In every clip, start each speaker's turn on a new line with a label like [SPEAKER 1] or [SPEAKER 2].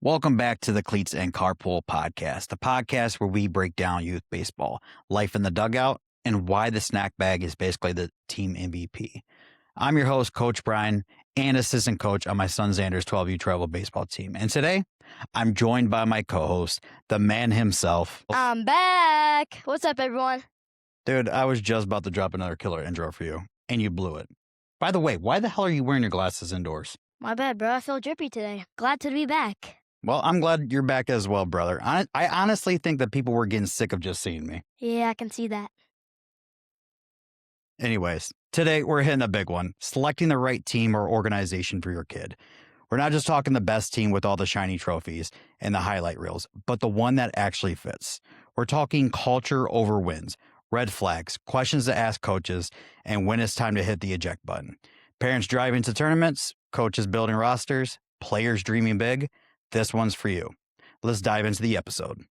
[SPEAKER 1] Welcome back to the Cleats and Carpool podcast, the podcast where we break down youth baseball, life in the dugout, and why the snack bag is basically the team MVP. I'm your host, Coach Brian, and assistant coach on my son Xander's 12U travel baseball team. And today, I'm joined by my co-host, the man himself.
[SPEAKER 2] I'm back. What's up, everyone?
[SPEAKER 1] Dude, I was just about to drop another killer intro for you, and you blew it. By the way, why the hell are you wearing your glasses indoors?
[SPEAKER 2] My bad, bro. I feel drippy today. Glad to be back.
[SPEAKER 1] Well, I'm glad you're back as well, brother. I honestly think that people were getting sick of just seeing me.
[SPEAKER 2] Yeah, I can see that.
[SPEAKER 1] Anyways, today we're hitting a big one, selecting the right team or organization for your kid. We're not just talking the best team with all the shiny trophies and the highlight reels, but the one that actually fits. We're talking culture over wins, red flags, questions to ask coaches, and when it's time to hit the eject button. Parents driving to tournaments, coaches building rosters, players dreaming big. This one's for you. Let's dive into the episode.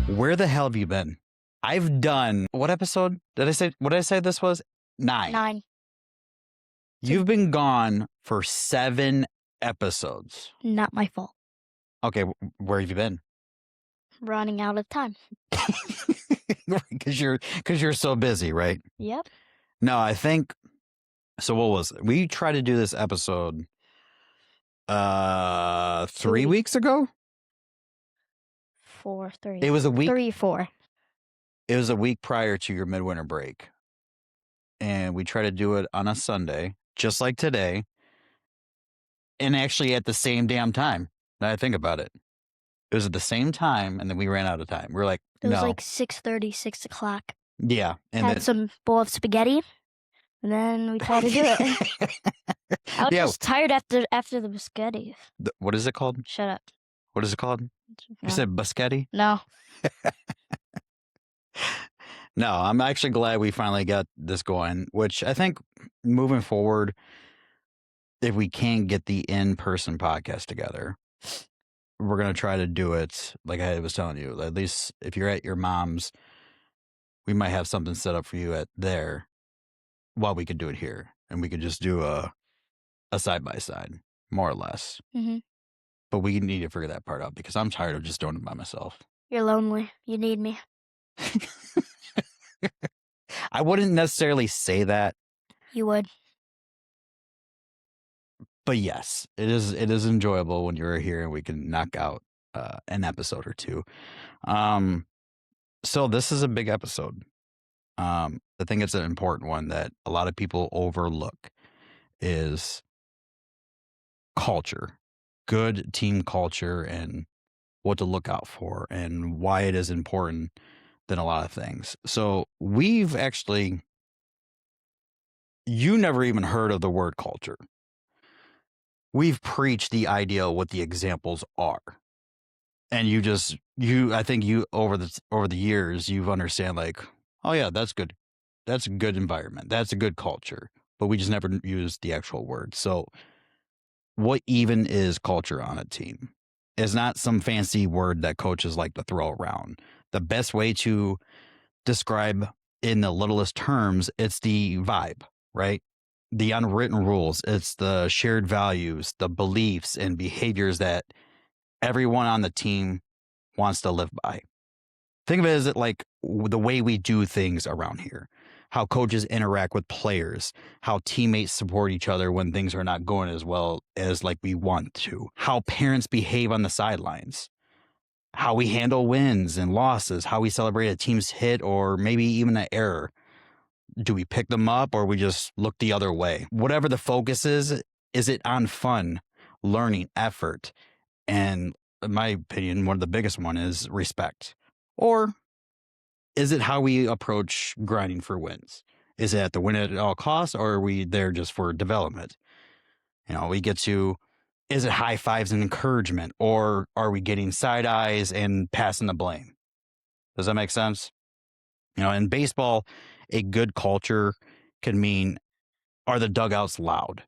[SPEAKER 1] Where the hell have you been? I've done, what episode did I say? What did I say this was? 9.
[SPEAKER 2] 9.
[SPEAKER 1] You've been gone for 7 episodes.
[SPEAKER 2] Not my fault.
[SPEAKER 1] Okay, where have you been?
[SPEAKER 2] Running out of time.
[SPEAKER 1] Because you're so busy, right?
[SPEAKER 2] Yep.
[SPEAKER 1] No, I think, so what was it? We tried to do this episode 3 weeks ago?
[SPEAKER 2] 4, 3.
[SPEAKER 1] It was a week.
[SPEAKER 2] 3, 4.
[SPEAKER 1] It was a week prior to your midwinter break. And we tried to do it on a Sunday, just like today. And actually at the same damn time. Now I think about it. It was at the same time, and then we ran out of time. We were like,
[SPEAKER 2] It was
[SPEAKER 1] no.
[SPEAKER 2] like 6:30, 6 o'clock.
[SPEAKER 1] Yeah. And
[SPEAKER 2] Had some bowl of spaghetti, and then we tried to do it. I was just tired after the spaghetti.
[SPEAKER 1] What is it called?
[SPEAKER 2] Shut up.
[SPEAKER 1] What is it called?
[SPEAKER 2] No.
[SPEAKER 1] You said biscotti?
[SPEAKER 2] No.
[SPEAKER 1] No, I'm actually glad we finally got this going, which I think moving forward, if we can get the in-person podcast together, we're going to try to do it like I was telling you. At least if you're at your mom's, we might have something set up for you at there while we could do it here. And we could just do a side-by-side, more or less.
[SPEAKER 2] Mm-hmm.
[SPEAKER 1] But we need to figure that part out because I'm tired of just doing it by myself.
[SPEAKER 2] You're lonely. You need me.
[SPEAKER 1] I wouldn't necessarily say that.
[SPEAKER 2] You would.
[SPEAKER 1] But yes, it is enjoyable when you're here and we can knock out an episode or two. So this is a big episode. I think it's an important one that a lot of people overlook is culture, good team culture, and what to look out for and why it is important than a lot of things. So we've actually, you never even heard of the word culture. We've preached the idea of what the examples are. And I think you over the years, you've understand like, oh yeah, that's good. That's a good environment. That's a good culture. But we just never used the actual word. So what even is culture on a team? It's not some fancy word that coaches like to throw around. The best way to describe in the littlest terms, it's the vibe, right? The unwritten rules. It's the shared values, the beliefs and behaviors that everyone on the team wants to live by. Think of it as like the way we do things around here, how coaches interact with players, how teammates support each other when things are not going as well as like we want to, how parents behave on the sidelines, how we handle wins and losses, how we celebrate a team's hit or maybe even an error. Do we pick them up or we just look the other way? Whatever the focus is it on fun, learning, effort? And in my opinion, one of the biggest one is respect. Or is it how we approach grinding for wins? Is it to win at all costs or are we there just for development? We get to, is it high fives and encouragement or are we getting side eyes and passing the blame? Does that make sense? In baseball, a good culture can mean, are the dugouts loud?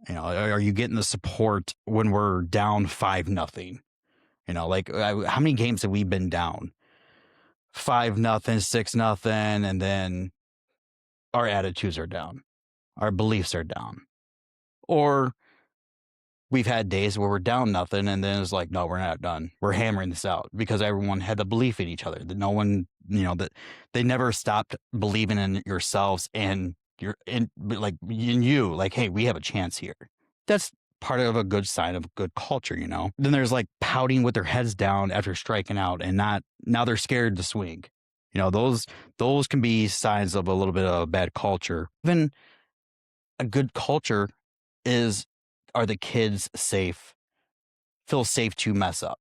[SPEAKER 1] You know, are you getting the support when we're down 5-0? You know, like how many games have we been down? 5-0, 6-0, and then our attitudes are down, our beliefs are down. Or we've had days where we're down nothing, and then it's like, no, we're not done. We're hammering this out because everyone had the belief in each other. That no one, you know, that they never stopped believing in yourselves and like in you. Like, hey, we have a chance here. That's part of a good sign of good culture, you know. Then there's like pouting with their heads down after striking out, and now they're scared to swing. You know, those can be signs of a little bit of bad culture. Even a good culture are the kids safe? Feel safe to mess up.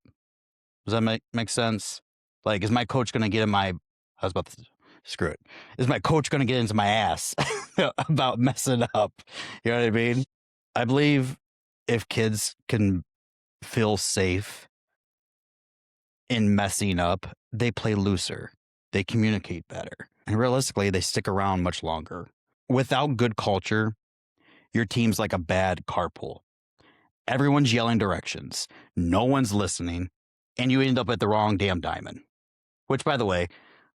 [SPEAKER 1] Does that make sense? Like, is my coach going to get in my? I was about to screw it. Is my coach going to get into my ass about messing up? You know what I mean? I believe if kids can feel safe in messing up, they play looser. They communicate better, and realistically, they stick around much longer. Without good culture, your team's like a bad carpool. Everyone's yelling directions. No one's listening. And you end up at the wrong damn diamond. Which, by the way,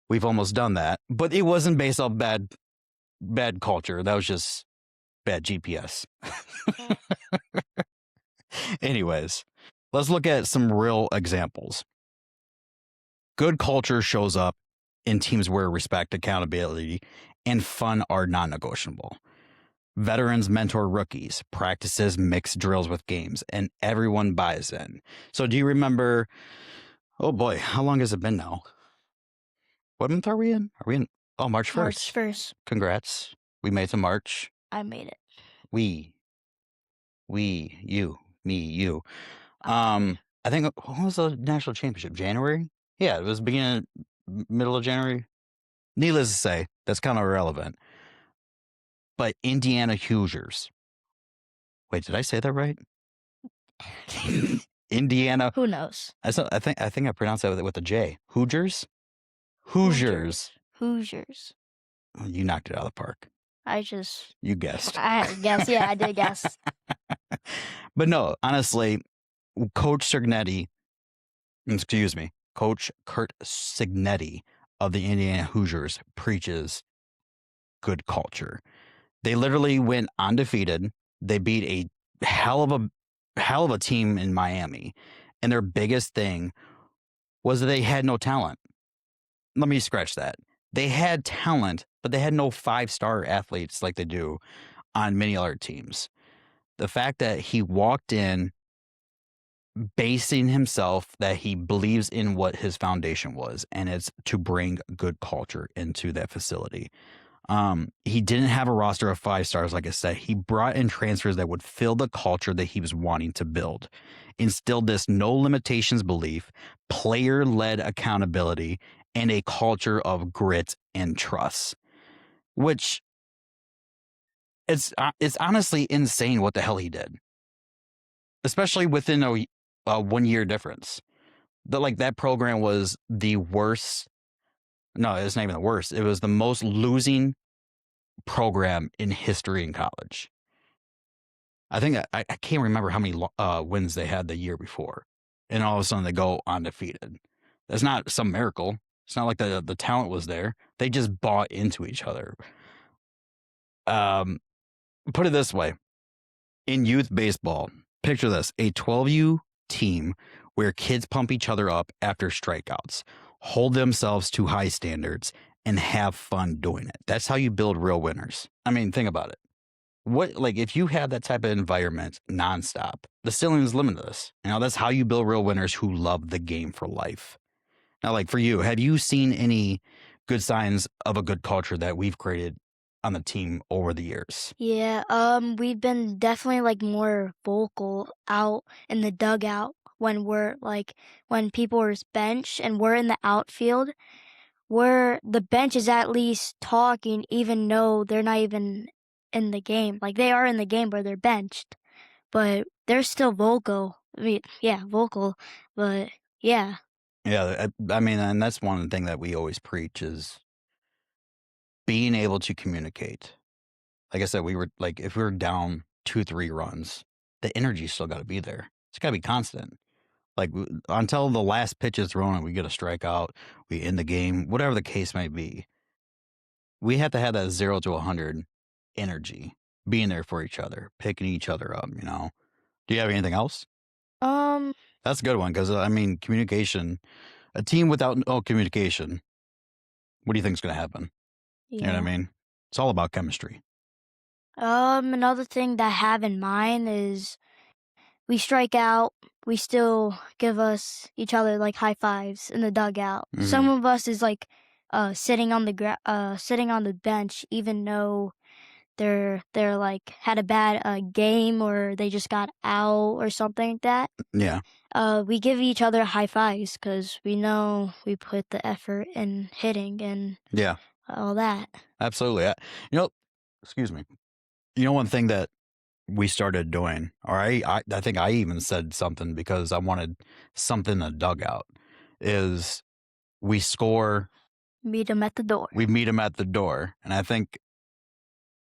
[SPEAKER 1] we've almost done that. But it wasn't based off bad culture. That was just bad GPS. Anyways, let's look at some real examples. Good culture shows up in teams where respect, accountability, and fun are non-negotiable. Veterans mentor rookies, practices mix drills with games, and everyone buys in. So do you remember, oh boy, how long has it been now? What month are we in? March 1st.
[SPEAKER 2] March 1st.
[SPEAKER 1] Congrats. We made it to March.
[SPEAKER 2] I made it.
[SPEAKER 1] We, you, me, you. I think, when was the national championship? January? Yeah, it was middle of January. Needless to say, that's kind of irrelevant. But Indiana Hoosiers. Wait, did I say that right? Indiana.
[SPEAKER 2] Who knows?
[SPEAKER 1] I think I pronounced that with a J. Hoosiers? Hoosiers.
[SPEAKER 2] Hoosiers.
[SPEAKER 1] Oh, you knocked it out of the park.
[SPEAKER 2] You
[SPEAKER 1] guessed.
[SPEAKER 2] I guess, yeah, I did guess.
[SPEAKER 1] But no, honestly, Coach Curt Cignetti of the Indiana Hoosiers preaches good culture. They literally went undefeated. They beat a hell of a team in Miami. And their biggest thing was that they had no talent. Let me scratch that. They had talent, but they had no 5-star athletes like they do on many other teams. The fact that he walked in basing himself that he believes in what his foundation was, and it's to bring good culture into that facility. He didn't have a roster of 5 stars, like I said. He brought in transfers that would fill the culture that he was wanting to build. Instilled this no limitations belief, player-led accountability, and a culture of grit and trust. Which it's honestly insane what the hell he did. Especially within a 1 year difference. That program was the worst. No, it's not even the worst. It was the most losing program in history in college. I think I can't remember how many wins they had the year before, and all of a sudden they go undefeated. That's not some miracle. It's not like the talent was there. They just bought into each other. Put it this way: in youth baseball, picture this: a 12U team where kids pump each other up after strikeouts, hold themselves to high standards, and have fun doing it. That's how you build real winners. I mean, think about it. If you have that type of environment nonstop, the ceiling is limitless. You know, that's how you build real winners who love the game for life. Now, for you, have you seen any good signs of a good culture that we've created on the team over the years?
[SPEAKER 2] Yeah, we've been definitely more vocal out in the dugout when when people are bench and we're in the outfield, where the bench is at least talking even though they're not even in the game. They are in the game, but they're benched. But they're still vocal. I mean, yeah, vocal, but yeah.
[SPEAKER 1] Yeah, I mean, and that's one thing that we always preach is being able to communicate. Like I said, if we were down 2-3 runs, the energy's still got to be there. It's got to be constant. Like until the last pitch is thrown and we get a strikeout, we end the game, whatever the case may be. We have to have that 0 to 100 energy, being there for each other, picking each other up. Do you have anything else? That's a good one because I mean, communication. A team without no communication, what do you think is going to happen? You know what I mean? It's all about chemistry.
[SPEAKER 2] Another thing that I have in mind is we strike out, we still give each other like high fives in the dugout. Some of us is like sitting on the bench, even though they're like had a bad game or they just got out or something like that.
[SPEAKER 1] Yeah.
[SPEAKER 2] We give each other high fives because we know we put the effort in hitting and
[SPEAKER 1] Yeah.
[SPEAKER 2] all that.
[SPEAKER 1] Absolutely. Excuse me. One thing that we started doing, or I think I even said something because I wanted something in the dugout, is we score.
[SPEAKER 2] Meet them at the door.
[SPEAKER 1] We meet them at the door. And I think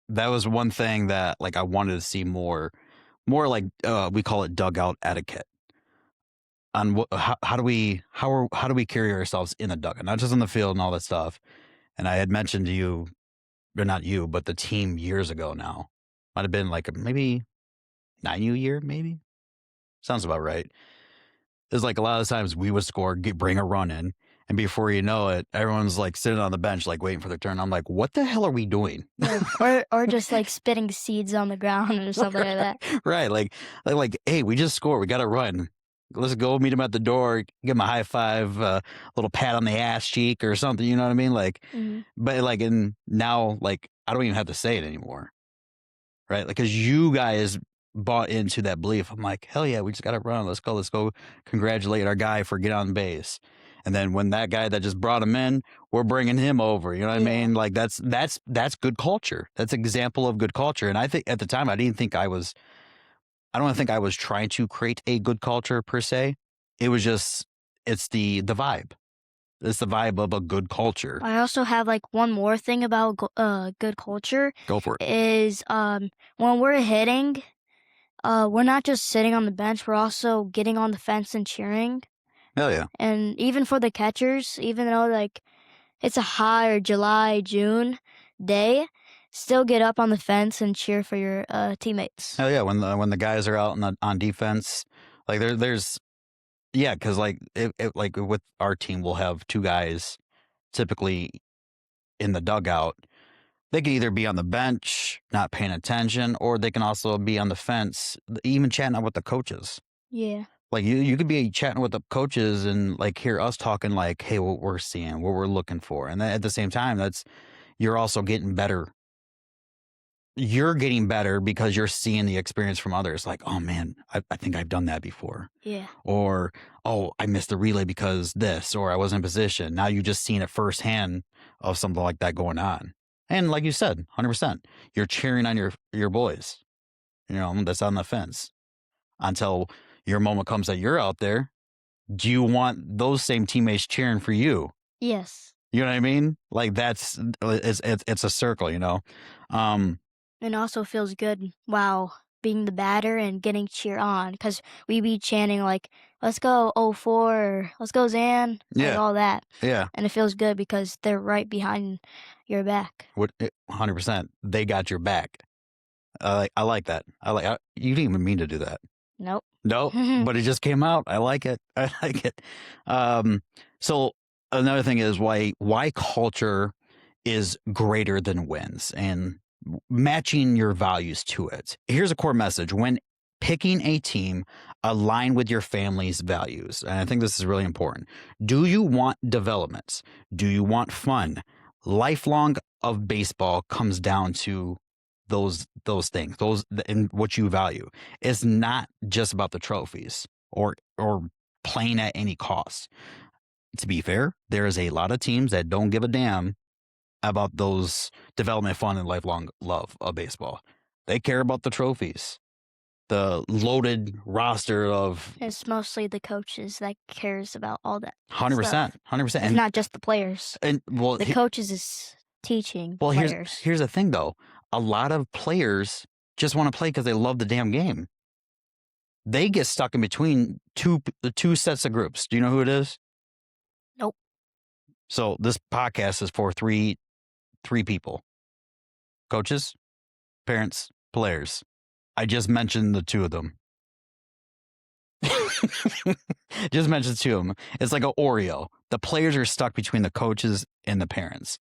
[SPEAKER 1] that was one thing that like I wanted to see more like we call it dugout etiquette. On how do we carry ourselves in the dugout, not just on the field and all that stuff. And I had mentioned to you, or not you, but the team years ago now. Might have been like maybe 9 year, maybe. Sounds about right. It's like a lot of times we would score, bring a run in, and before you know it, everyone's like sitting on the bench, like waiting for their turn. I'm like, what the hell are we doing?
[SPEAKER 2] or just like spitting seeds on the ground or something like that.
[SPEAKER 1] Right. Like, hey, we just scored. We got to run. Let's go meet him at the door, give him a high five, a little pat on the ass cheek or something. You know what I mean? Like, but like, and now, like, I don't even have to say it anymore. Right. Like, cause you guys bought into that belief. I'm like, hell yeah, we just got to run. Let's go congratulate our guy for getting on base. And then when that guy that just brought him in, we're bringing him over. You know what I mean? Like that's good culture. That's an example of good culture. And I think at the time, I don't think I was trying to create a good culture per se. It was just, it's the vibe. It's the vibe of a good culture.
[SPEAKER 2] I also have like one more thing about good culture.
[SPEAKER 1] Go for it.
[SPEAKER 2] Is when we're hitting, we're not just sitting on the bench. We're also getting on the fence and cheering.
[SPEAKER 1] Hell yeah.
[SPEAKER 2] And even for the catchers, even though like it's a hot or July, June day, still get up on the fence and cheer for your teammates.
[SPEAKER 1] Hell yeah. When the guys are out on defense, like there's yeah, because like like with our team, we'll have two guys typically in the dugout. They can either be on the bench, not paying attention, or they can also be on the fence, even chatting with the coaches.
[SPEAKER 2] Yeah.
[SPEAKER 1] Like you could be chatting with the coaches and like hear us talking like, hey, what we're seeing, what we're looking for. And then at the same time, you're also getting better. You're getting better because you're seeing the experience from others. Like, oh man, I think I've done that before.
[SPEAKER 2] Yeah.
[SPEAKER 1] Or, oh, I missed the relay because this, or I wasn't in position. Now you just seen it firsthand of something like that going on. And like you said, 100%, you're cheering on your boys, that's on the fence until your moment comes that you're out there. Do you want those same teammates cheering for you?
[SPEAKER 2] Yes.
[SPEAKER 1] You know what I mean? Like it's a circle,
[SPEAKER 2] It also feels good while being the batter and getting cheered on because we be chanting like, let's go 04, or let's go Zan, like all that.
[SPEAKER 1] Yeah.
[SPEAKER 2] And it feels good because they're right behind your back.
[SPEAKER 1] 100%. They got your back. I like that. You didn't even mean to do that.
[SPEAKER 2] Nope.
[SPEAKER 1] Nope. But it just came out. I like it. I like it. So another thing is why culture is greater than wins and matching your values to it. Here's a core message. When picking a team, align with your family's values. And I think this is really important. Do you want development? Do you want fun? Lifelong of baseball comes down to those things, and what you value. It's not just about the trophies or playing at any cost. To be fair, there is a lot of teams that don't give a damn about those development, fun, and lifelong love of baseball. They care about the trophies, the loaded roster of.
[SPEAKER 2] It's mostly the coaches that cares about all that.
[SPEAKER 1] 100%, 100%.
[SPEAKER 2] It's not just the players.
[SPEAKER 1] And well,
[SPEAKER 2] the coaches is teaching players.
[SPEAKER 1] Here's the thing though. A lot of players just want to play because they love the damn game. They get stuck in between two sets of groups. Do you know who it is?
[SPEAKER 2] Nope.
[SPEAKER 1] So this podcast is for three people: coaches, parents, players. I just mentioned the two of them. Just mentioned two of them. It's like an Oreo. The players are stuck between the coaches and the parents,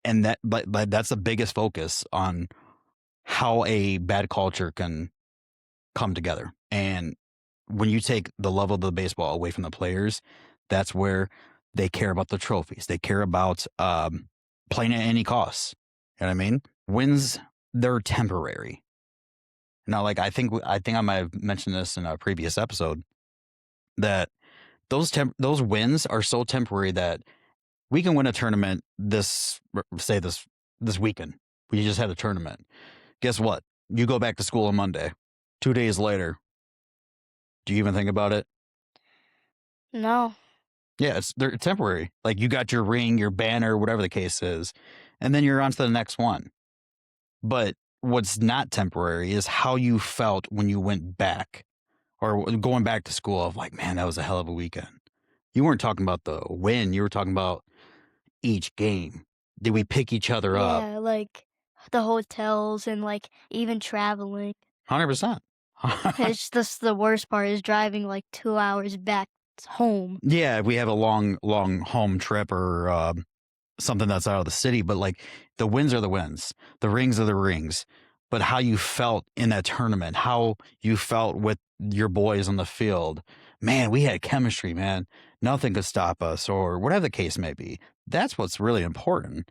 [SPEAKER 1] and that's the biggest focus on how a bad culture can come together. And when you take the love of the baseball away from the players, that's where they care about the trophies. They care about playing at any cost. You know what I mean? Wins, they're temporary. Now, like I think I might have mentioned this in a previous episode that those wins are so temporary that we can win a tournament this weekend. We just had a tournament. Guess what? You go back to school on Monday. 2 days later, do you even think about it?
[SPEAKER 2] No.
[SPEAKER 1] Yeah, they're temporary. Like you got your ring, your banner, whatever the case is, and then you're on to the next one. But what's not temporary is how you felt when you went back or going back to school of like, man, that was a hell of a weekend. You weren't talking about the win. You were talking about each game. Did we pick each other up?
[SPEAKER 2] Yeah, like the hotels and like even traveling.
[SPEAKER 1] 100%.
[SPEAKER 2] It's just the worst part is driving like 2 hours back home.
[SPEAKER 1] Yeah, we have a long home trip or something that's out of the city, but like the wins are the wins, the rings are the rings. But how you felt in that tournament, how you felt with your boys on the field, man, we had chemistry, man. Nothing could stop us, or whatever the case may be. That's what's really important.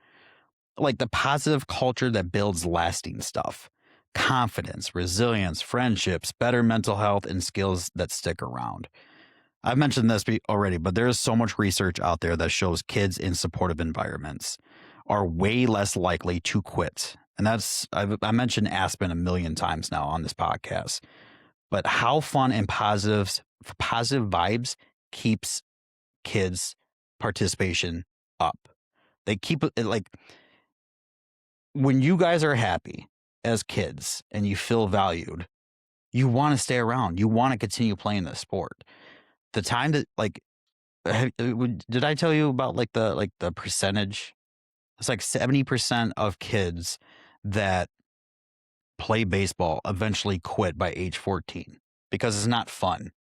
[SPEAKER 1] Like the positive culture that builds lasting stuff. Confidence, resilience, friendships, better mental health, and skills that stick around. I've mentioned this already, but there is so much research out there that shows kids in supportive environments are way less likely to quit. And I mentioned Aspen a million times now on this podcast. But how fun and positive vibes keeps kids' participation up. They keep it like when you guys are happy as kids and you feel valued, you want to stay around. You want to continue playing the sport. The time that like, did I tell you about like the percentage? It's like 70% of kids that play baseball eventually quit by age 14 because it's not fun,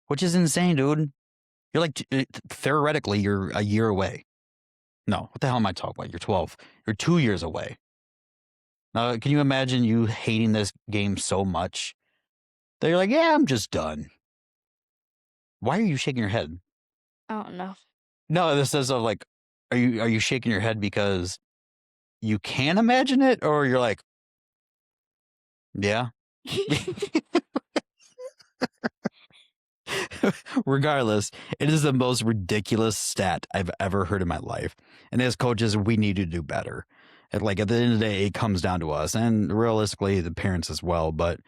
[SPEAKER 1] which is insane, dude. You're like, theoretically, you're a year away. No, what the hell am I talking about? You're 12. You're 2 years away. Now, can you imagine you hating this game so much that you're like, yeah, I'm just done? Why are you shaking your head?
[SPEAKER 2] I don't know.
[SPEAKER 1] No, this is like, are you shaking your head because you can imagine it, or you're like, yeah. Regardless, it is the most ridiculous stat I've ever heard in my life. And as coaches, we need to do better. Like at the end of the day, it comes down to us and realistically the parents as well. But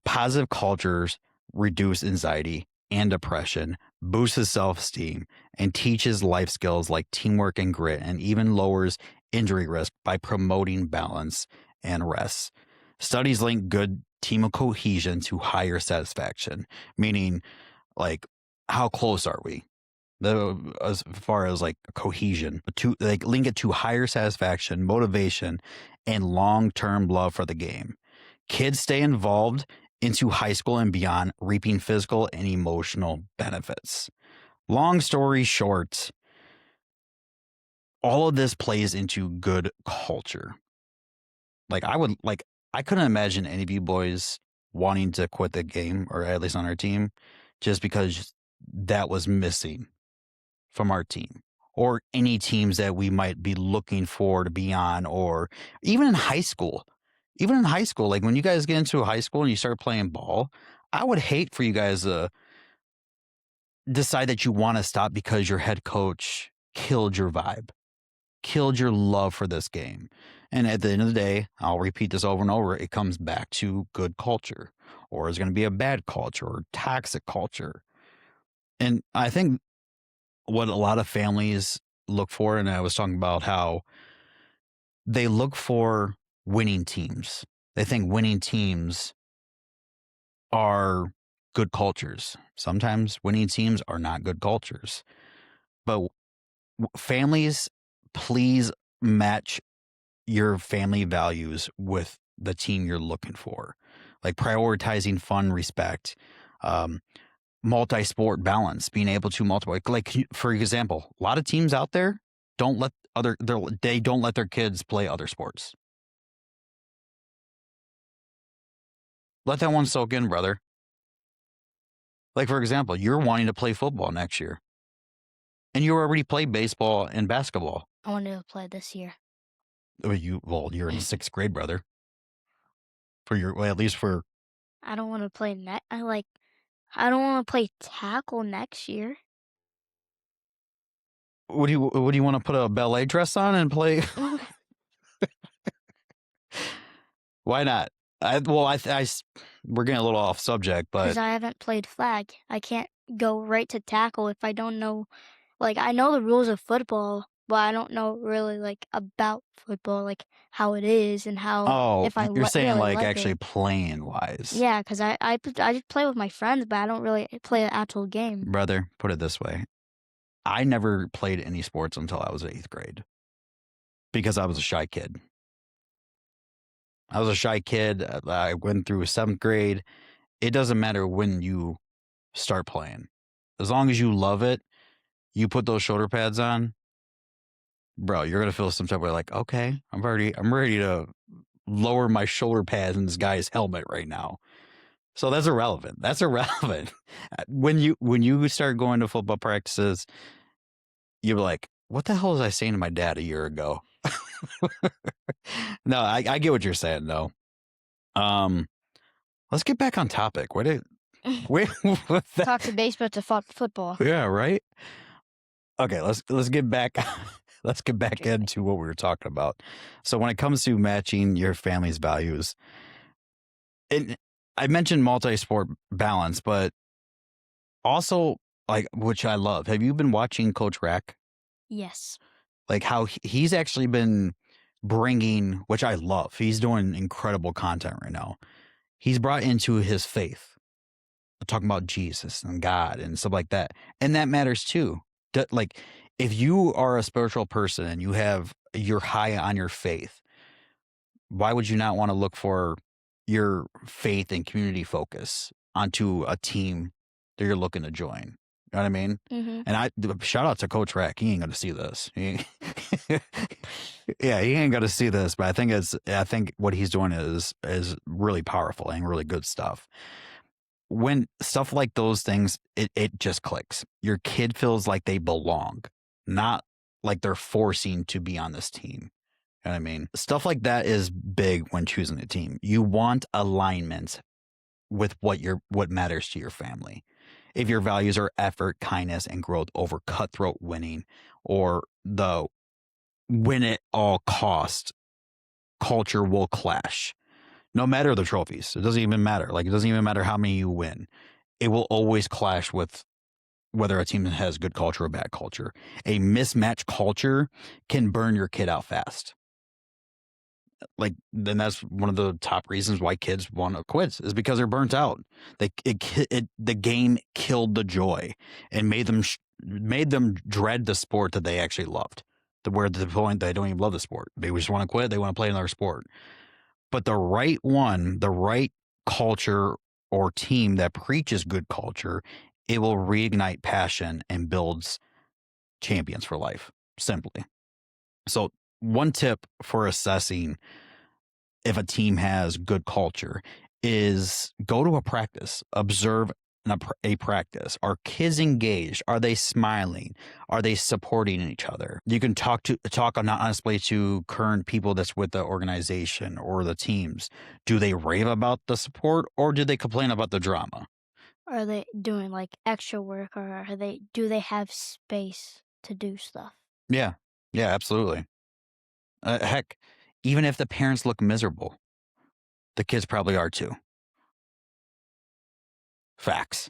[SPEAKER 1] positive cultures reduce anxiety and depression, boosts self-esteem, and teaches life skills like teamwork and grit, and even lowers injury risk by promoting balance and rest. Studies link good team cohesion to higher satisfaction, meaning like how close are we? As far as like cohesion, to like link it to higher satisfaction, motivation, and long-term love for the game. Kids stay involved into high school and beyond, reaping physical and emotional benefits. Long story short, all of this plays into good culture. Like I couldn't imagine any of you boys wanting to quit the game, or at least on our team, just because that was missing from our team or any teams that we might be looking for to be on, or even in high school. Even in high school, like when you guys get into high school and you start playing ball, I would hate for you guys to decide that you want to stop because your head coach killed your vibe, killed your love for this game. And at the end of the day, I'll repeat this over and over, it comes back to good culture, or it's going to be a bad culture or toxic culture. And I think what a lot of families look for, and I was talking about how they look for winning teams. They think winning teams are good cultures. Sometimes winning teams are not good cultures. But families, please match your family values with the team you're looking for. Like prioritizing fun, respect, multi-sport balance, being able to multiply. Like, for example, a lot of teams out there don't let their kids play other sports. Let that one soak in, brother. Like, for example, you're wanting to play football next year, and you already played baseball and basketball.
[SPEAKER 2] I wanted to play this year.
[SPEAKER 1] You're in 6th grade, brother. At least for.
[SPEAKER 2] I don't want to play I don't want to play tackle next year.
[SPEAKER 1] What do you want to put a ballet dress on and play? Why not? We're getting a little off subject, but
[SPEAKER 2] because I haven't played flag. I can't go right to tackle if I don't know. Like, I know the rules of football, but I don't know really like about football, like how it is and how if I
[SPEAKER 1] you're saying
[SPEAKER 2] really
[SPEAKER 1] like
[SPEAKER 2] like
[SPEAKER 1] actually
[SPEAKER 2] it.
[SPEAKER 1] playing wise.
[SPEAKER 2] Yeah, because I just play with my friends, but I don't really play an actual game.
[SPEAKER 1] Brother, put it this way. I never played any sports until I was 8th grade because I was a shy kid. I went through 7th grade. It doesn't matter when you start playing. As long as you love it, you put those shoulder pads on, bro, you're going to feel some type of way like, okay, I'm ready to lower my shoulder pads in this guy's helmet right now. So that's irrelevant. When you start going to football practices, you're like, what the hell was I saying to my dad a year ago? No, I get what you're saying though. Let's get back on topic.
[SPEAKER 2] Talk to baseball to football.
[SPEAKER 1] Yeah, right. Okay, let's get back. Let's get back into what we were talking about. So when it comes to matching your family's values, I mentioned multi-sport balance, but also like, which I love. Have you been watching Coach Rack?
[SPEAKER 2] Yes.
[SPEAKER 1] Like how he's actually been bringing, which I love. He's doing incredible content right now. He's brought into his faith, talking about Jesus and God and stuff like that. And that matters too. Like if you are a spiritual person and you're high on your faith, why would you not want to look for your faith and community focus onto a team that you're looking to join? You know what I mean?
[SPEAKER 2] Mm-hmm.
[SPEAKER 1] And shout out to Coach Rack. He ain't going to see this. Yeah, he ain't going to see this, but I think what he's doing is really powerful and really good stuff. When stuff like those things, it just clicks. Your kid feels like they belong, not like they're forcing to be on this team. You know what I mean? Stuff like that is big when choosing a team. You want alignment with what matters to your family. If your values are effort, kindness, and growth over cutthroat winning, or the win at all cost culture will clash. No matter the trophies. It doesn't even matter. Like, it doesn't even matter how many you win. It will always clash with whether a team has good culture or bad culture. A mismatched culture can burn your kid out fast. Like, then that's one of the top reasons why kids want to quit is because they're burnt out. The game killed the joy and made them dread the sport that they actually loved. To the point they don't even love the sport. They just want to quit. They want to play another sport. But the right culture or team that preaches good culture, it will reignite passion and builds champions for life, simply. So one tip for assessing if a team has good culture is go to a practice, observe a practice. Are kids engaged? Are they smiling? Are they supporting each other? You can talk honestly to current people that's with the organization or the teams. Do they rave about the support or do they complain about the drama?
[SPEAKER 2] Are they doing like extra work or do they have space to do stuff?
[SPEAKER 1] Yeah, absolutely. Heck, even if the parents look miserable, the kids probably are too. Facts.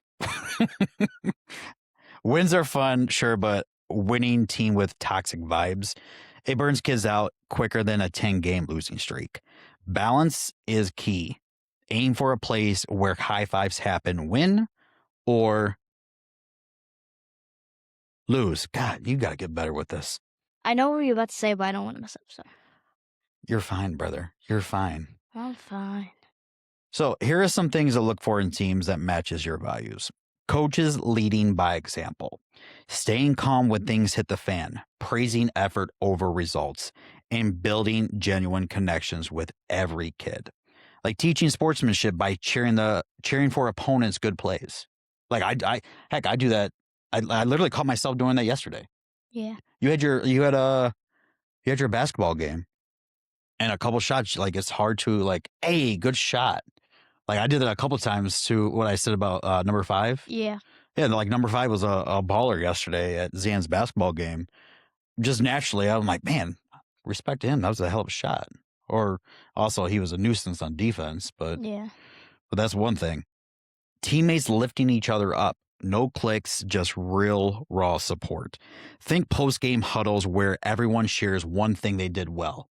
[SPEAKER 1] Wins are fun, sure, but winning team with toxic vibes, it burns kids out quicker than a 10-game losing streak. Balance is key. Aim for a place where high fives happen. Win or lose. God, you got to get better with this.
[SPEAKER 2] I know what you're about to say, but I don't want to mess up. So
[SPEAKER 1] You're fine, brother. You're fine.
[SPEAKER 2] I'm fine.
[SPEAKER 1] So here are some things to look for in teams that matches your values. Coaches leading by example, staying calm when things hit the fan, praising effort over results, and building genuine connections with every kid. Like teaching sportsmanship by cheering for opponents' good plays. Like I do that. I literally caught myself doing that yesterday.
[SPEAKER 2] Yeah.
[SPEAKER 1] You had your basketball game, and a couple shots. Like it's hard to like, hey, good shot. Like I did that a couple times to what I said about number 5.
[SPEAKER 2] Yeah.
[SPEAKER 1] Yeah, like number 5 was a baller yesterday at Zan's basketball game. Just naturally, I'm like, man, respect to him. That was a hell of a shot. Or also, he was a nuisance on defense, but that's one thing. Teammates lifting each other up. No clicks, just real raw support. Think post-game huddles where everyone shares one thing they did well.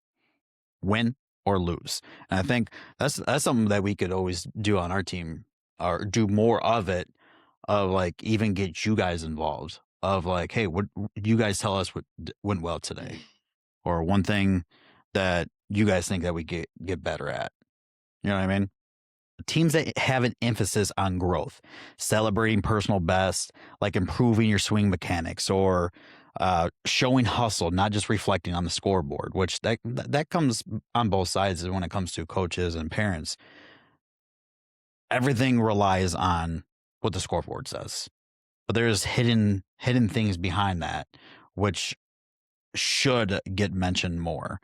[SPEAKER 1] Win or lose. And I think that's something that we could always do on our team, or do more of it, of like even get you guys involved, of like, hey, what you guys tell us what went well today, or one thing that you guys think that we get better at. You know what I mean? Teams that have an emphasis on growth, celebrating personal best, like improving your swing mechanics, or showing hustle, not just reflecting on the scoreboard, which that comes on both sides when it comes to coaches and parents. Everything relies on what the scoreboard says, but there's hidden things behind that, which should get mentioned more.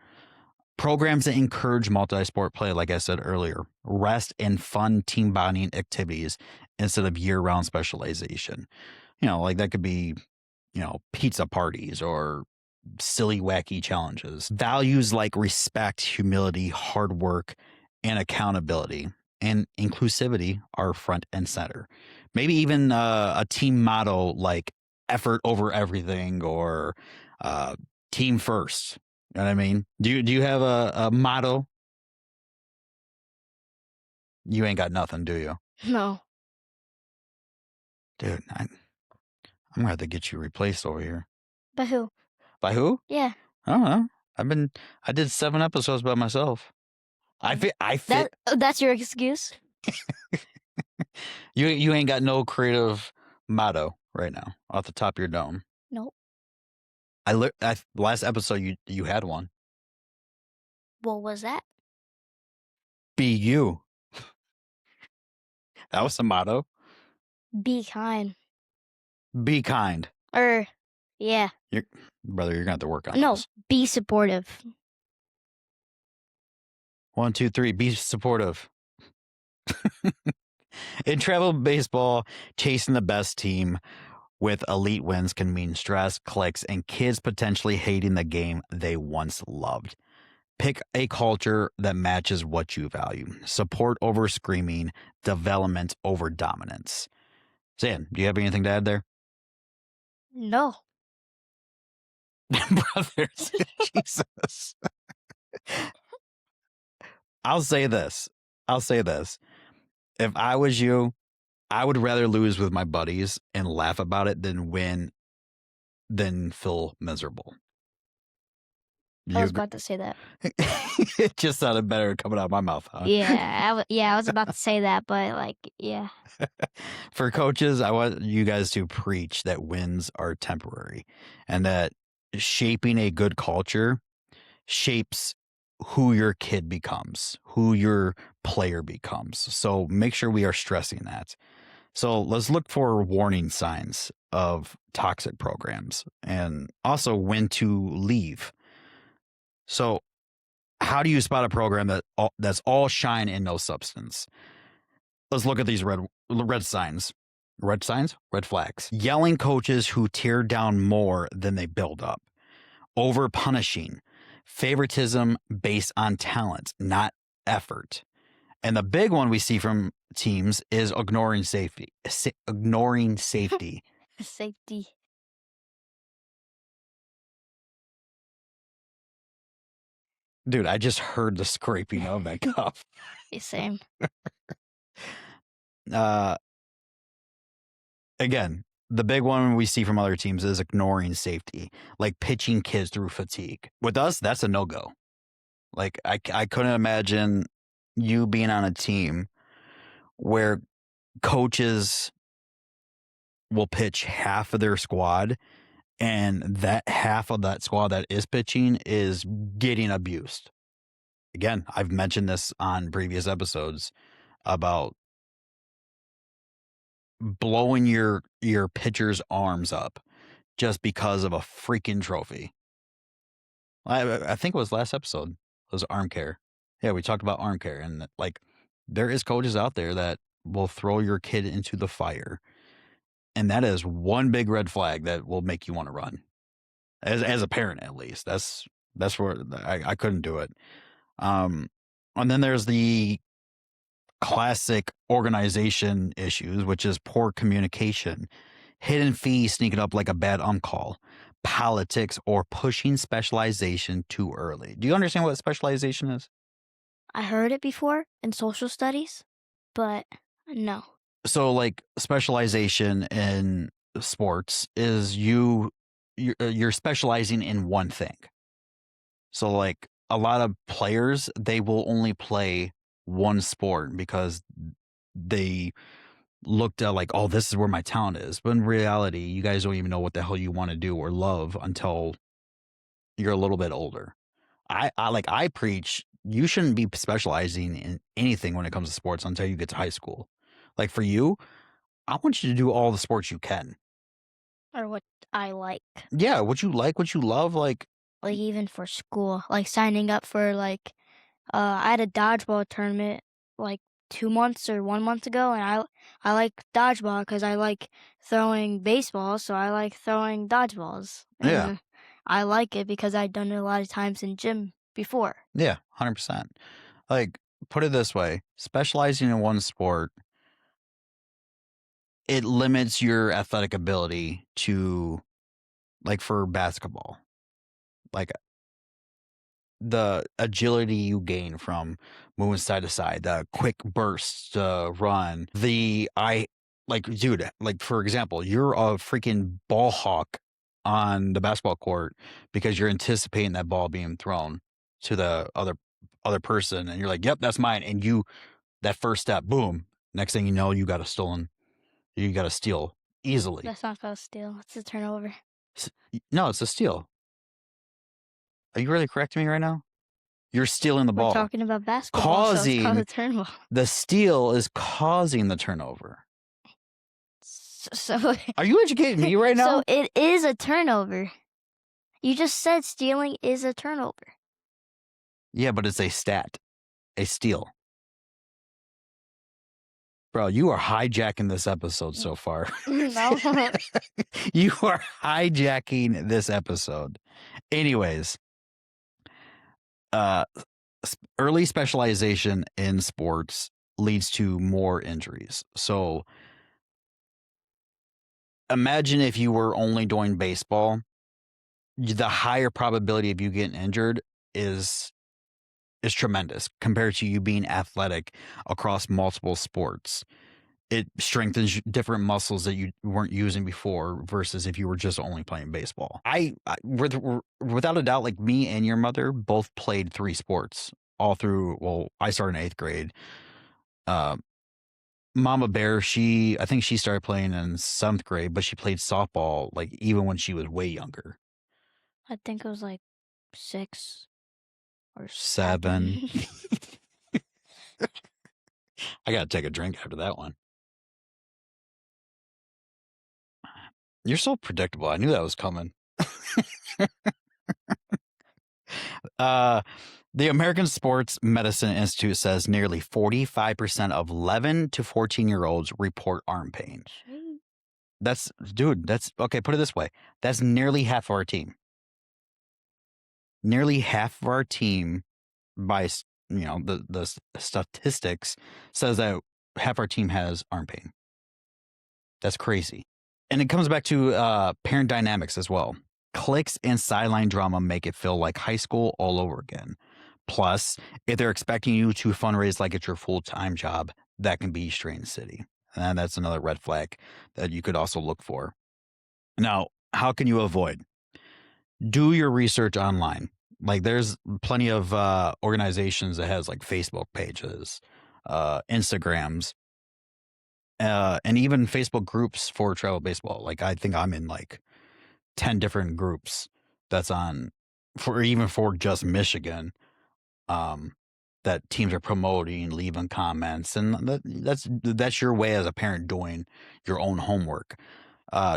[SPEAKER 1] Programs that encourage multi-sport play, like I said earlier, rest and fun team bonding activities instead of year-round specialization. You know, like that could be, pizza parties or silly, wacky challenges. Values like respect, humility, hard work, and accountability and inclusivity are front and center. Maybe even a team motto like effort over everything, or team first. You know what I mean? Do you have a motto? You ain't got nothing, do you?
[SPEAKER 2] No.
[SPEAKER 1] Dude, I'm gonna have to get you replaced over here.
[SPEAKER 2] By who?
[SPEAKER 1] By who?
[SPEAKER 2] Yeah.
[SPEAKER 1] I don't know. I did 7 episodes by myself. I fit.
[SPEAKER 2] That's your excuse?
[SPEAKER 1] You ain't got no creative motto right now off the top of your dome.
[SPEAKER 2] Nope.
[SPEAKER 1] Last episode you had one.
[SPEAKER 2] What was that?
[SPEAKER 1] Be you. That was the motto.
[SPEAKER 2] Be kind.
[SPEAKER 1] Be kind.
[SPEAKER 2] Yeah.
[SPEAKER 1] Brother, you're gonna have to work on
[SPEAKER 2] No,
[SPEAKER 1] this.
[SPEAKER 2] be supportive.
[SPEAKER 1] 1, 2, 3. Be supportive. In travel baseball, chasing the best team with elite wins can mean stress, clicks, and kids potentially hating the game they once loved. Pick a culture that matches what you value. Support over screaming, development over dominance. Zan, do you have anything to add there?
[SPEAKER 2] No.
[SPEAKER 1] Brothers, Jesus. I'll say this. If I was you, I would rather lose with my buddies and laugh about it than feel miserable.
[SPEAKER 2] I was about to say that.
[SPEAKER 1] It just sounded better coming out of my mouth, huh?
[SPEAKER 2] Yeah, I was about to say that, but yeah.
[SPEAKER 1] For coaches, I want you guys to preach that wins are temporary, and that shaping a good culture shapes who your kid becomes, who your player becomes. So make sure we are stressing that. So let's look for warning signs of toxic programs, and also when to leave. So how do you spot a program that's all shine and no substance? Let's look at these red signs. Red signs? Red flags. Yelling coaches who tear down more than they build up. Over punishing. Favoritism based on talent, not effort. And the big one we see from teams is ignoring safety. Safety. Dude, I just heard the scraping of that cup.
[SPEAKER 2] Same.
[SPEAKER 1] Again, the big one we see from other teams is ignoring safety, like pitching kids through fatigue. With us, that's a no-go. Like, I couldn't imagine you being on a team where coaches will pitch half of their squad, and that half of that squad that is pitching is getting abused. Again, I've mentioned this on previous episodes about blowing your pitcher's arms up just because of a freaking trophy. I think it was last episode. It was arm care. Yeah, we talked about arm care, and like there is coaches out there that will throw your kid into the fire, and that is one big red flag that will make you want to run. As a parent, at least, that's where I couldn't do it. And then there's the classic organization issues, which is poor communication, hidden fees sneaking up like a bad call, politics, or pushing specialization too early. Do you understand what specialization is?
[SPEAKER 2] I heard it before in social studies, but no.
[SPEAKER 1] So, like, specialization in sports is you're specializing in one thing. So, like, a lot of players, they will only play one sport because they looked at like, oh, this is where my talent is. But in reality, you guys don't even know what the hell you want to do or love until you're a little bit older. I preach you shouldn't be specializing in anything when it comes to sports until you get to high school. Like for you, I want you to do all the sports you can.
[SPEAKER 2] Or what I like.
[SPEAKER 1] Yeah, what you like, what you love, like
[SPEAKER 2] even for school, like signing up for like I had a dodgeball tournament like 2 months or 1 month ago, and I like dodgeball because I like throwing baseball, so I like throwing dodgeballs.
[SPEAKER 1] Yeah.
[SPEAKER 2] And I like it because I'd done it a lot of times in gym before.
[SPEAKER 1] Yeah, 100%. Like, put it this way, specializing in one sport, it limits your athletic ability to, like, for basketball. Like, the agility you gain from moving side to side, the quick bursts to run, like, dude, like, for example, you're a freaking ball hawk on the basketball court because you're anticipating that ball being thrown to the other person, and you're like, yep, that's mine. And that first step, boom, next thing you know, you got a steal easily.
[SPEAKER 2] That's not called steal. It's a turnover.
[SPEAKER 1] No, it's a steal. Are you really correcting me right now? You're stealing the ball.
[SPEAKER 2] We're talking about basketball, so it's called a turnover.
[SPEAKER 1] The steal is causing the turnover.
[SPEAKER 2] So
[SPEAKER 1] are you educating me right now?
[SPEAKER 2] So it is a turnover. You just said stealing is a turnover.
[SPEAKER 1] Yeah, but it's a stat. A steal. Bro, you are hijacking this episode so far.
[SPEAKER 2] No.
[SPEAKER 1] You are hijacking this episode. Anyways, early specialization in sports leads to more injuries. So imagine if you were only doing baseball, the higher probability of you getting injured is tremendous compared to you being athletic across multiple sports. It strengthens different muscles that you weren't using before versus if you were just only playing baseball. Without a doubt, like me and your mother both played 3 sports all through. Well, I started in 8th grade. Mama Bear, I think she started playing in 7th grade, but she played softball like even when she was way younger.
[SPEAKER 2] I think it was like 6 or
[SPEAKER 1] 7. I gotta take a drink after that one. You're so predictable. I knew that was coming. The American Sports Medicine Institute says nearly 45% of 11 to 14-year-olds report arm pain. That's okay. Put it this way. That's nearly half of our team. Nearly half of our team, by the statistics, says that half our team has arm pain. That's crazy. And it comes back to parent dynamics as well. Cliques and sideline drama make it feel like high school all over again. Plus, if they're expecting you to fundraise like it's your full-time job, that can be strange city. And that's another red flag that you could also look for. Now, how can you avoid? Do your research online. Like there's plenty of organizations that has like Facebook pages, Instagrams, and even Facebook groups for travel baseball. Like I think I'm in like 10 different groups that's on for just Michigan, that teams are promoting, leaving comments, and that's your way as a parent doing your own homework.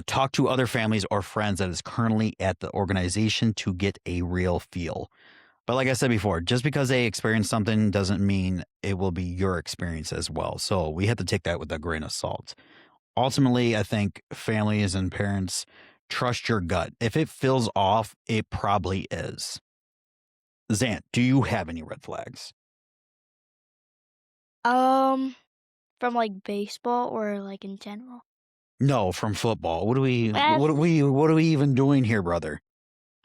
[SPEAKER 1] Talk to other families or friends that is currently at the organization to get a real feel. But like I said before, just because they experience something doesn't mean it will be your experience as well. So we have to take that with a grain of salt. Ultimately, I think families and parents trust your gut. If it feels off, it probably is. Zant, do you have any red flags?
[SPEAKER 2] From like baseball or like in general?
[SPEAKER 1] No, from football. What are we
[SPEAKER 2] Well,
[SPEAKER 1] what are we even doing here, brother?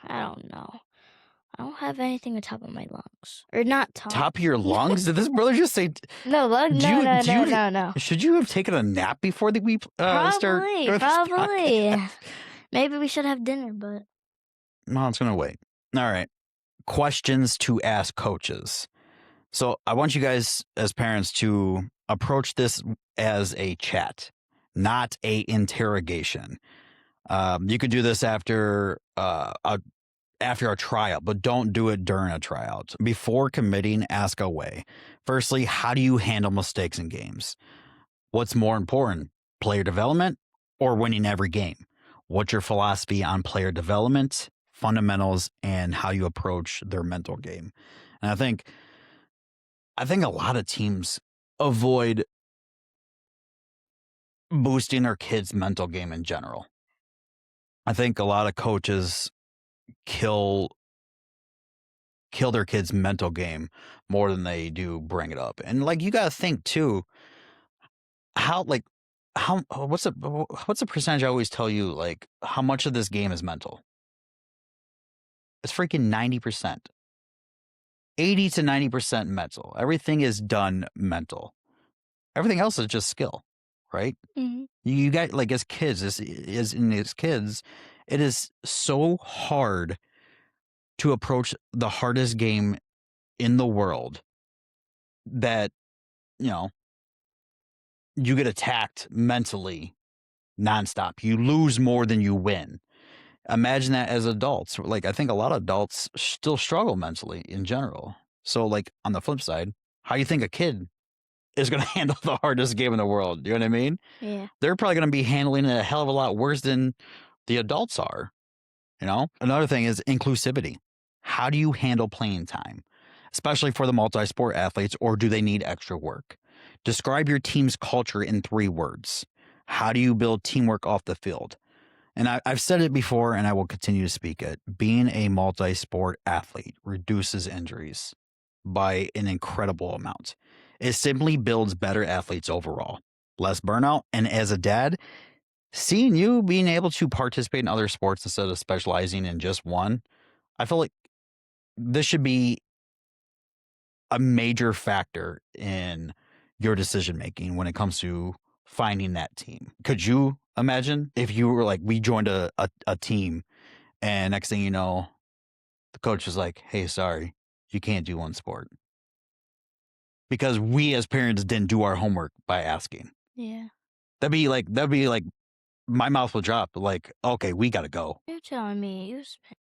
[SPEAKER 2] I don't know. I don't have anything on top of my lungs. Or not top.
[SPEAKER 1] Top of your lungs? Did this brother just say
[SPEAKER 2] No, lung.
[SPEAKER 1] do you-
[SPEAKER 2] No,
[SPEAKER 1] do you-
[SPEAKER 2] no.
[SPEAKER 1] should you have taken a nap before we start
[SPEAKER 2] Probably,
[SPEAKER 1] this
[SPEAKER 2] probably.
[SPEAKER 1] podcast?
[SPEAKER 2] Maybe we should have dinner, but
[SPEAKER 1] No, it's gonna wait. All right. Questions to ask coaches. So I want you guys as parents to approach this as a chat, not a interrogation. You could do this after a tryout, but don't do it during a tryout. Before committing, ask away. Firstly, how do you handle mistakes in games? What's more important, player development or winning every game? What's your philosophy on player development, fundamentals, and how you approach their mental game? And I think a lot of teams avoid boosting their kids' mental game in general. I think a lot of coaches kill their kids' mental game more than they do bring it up. And like you got to think too, what's the percentage I always tell you, like how much of this game is mental? It's freaking 90%. 80 to 90% mental. Everything is done mental. Everything else is just skill, right?
[SPEAKER 2] mm-hmm.
[SPEAKER 1] You got like as kids, it is so hard to approach the hardest game in the world that, you know, you get attacked mentally nonstop. You lose more than you win. Imagine that as adults. Like, I think a lot of adults still struggle mentally in general. So, like, on the flip side, how do you think a kid is going to handle the hardest game in the world? You know what I mean?
[SPEAKER 2] Yeah.
[SPEAKER 1] They're probably going to be handling it a hell of a lot worse than the adults are. You know, another thing is inclusivity. How do you handle playing time, especially for the multi-sport athletes, or do they need extra work? Describe your team's culture in 3 words. How do you build teamwork off the field? And I've said it before, and I will continue to speak it. Being a multi-sport athlete reduces injuries by an incredible amount. It simply builds better athletes overall, less burnout. And as a dad, seeing you being able to participate in other sports instead of specializing in just one, I feel like this should be a major factor in your decision making when it comes to finding that team. Could you imagine if you were like, we joined a team and next thing you know, the coach is like, hey, sorry, you can't do one sport. Because we as parents didn't do our homework by asking.
[SPEAKER 2] Yeah.
[SPEAKER 1] That'd be like my mouth will drop. Like, okay, we gotta go.
[SPEAKER 2] You're telling me you spent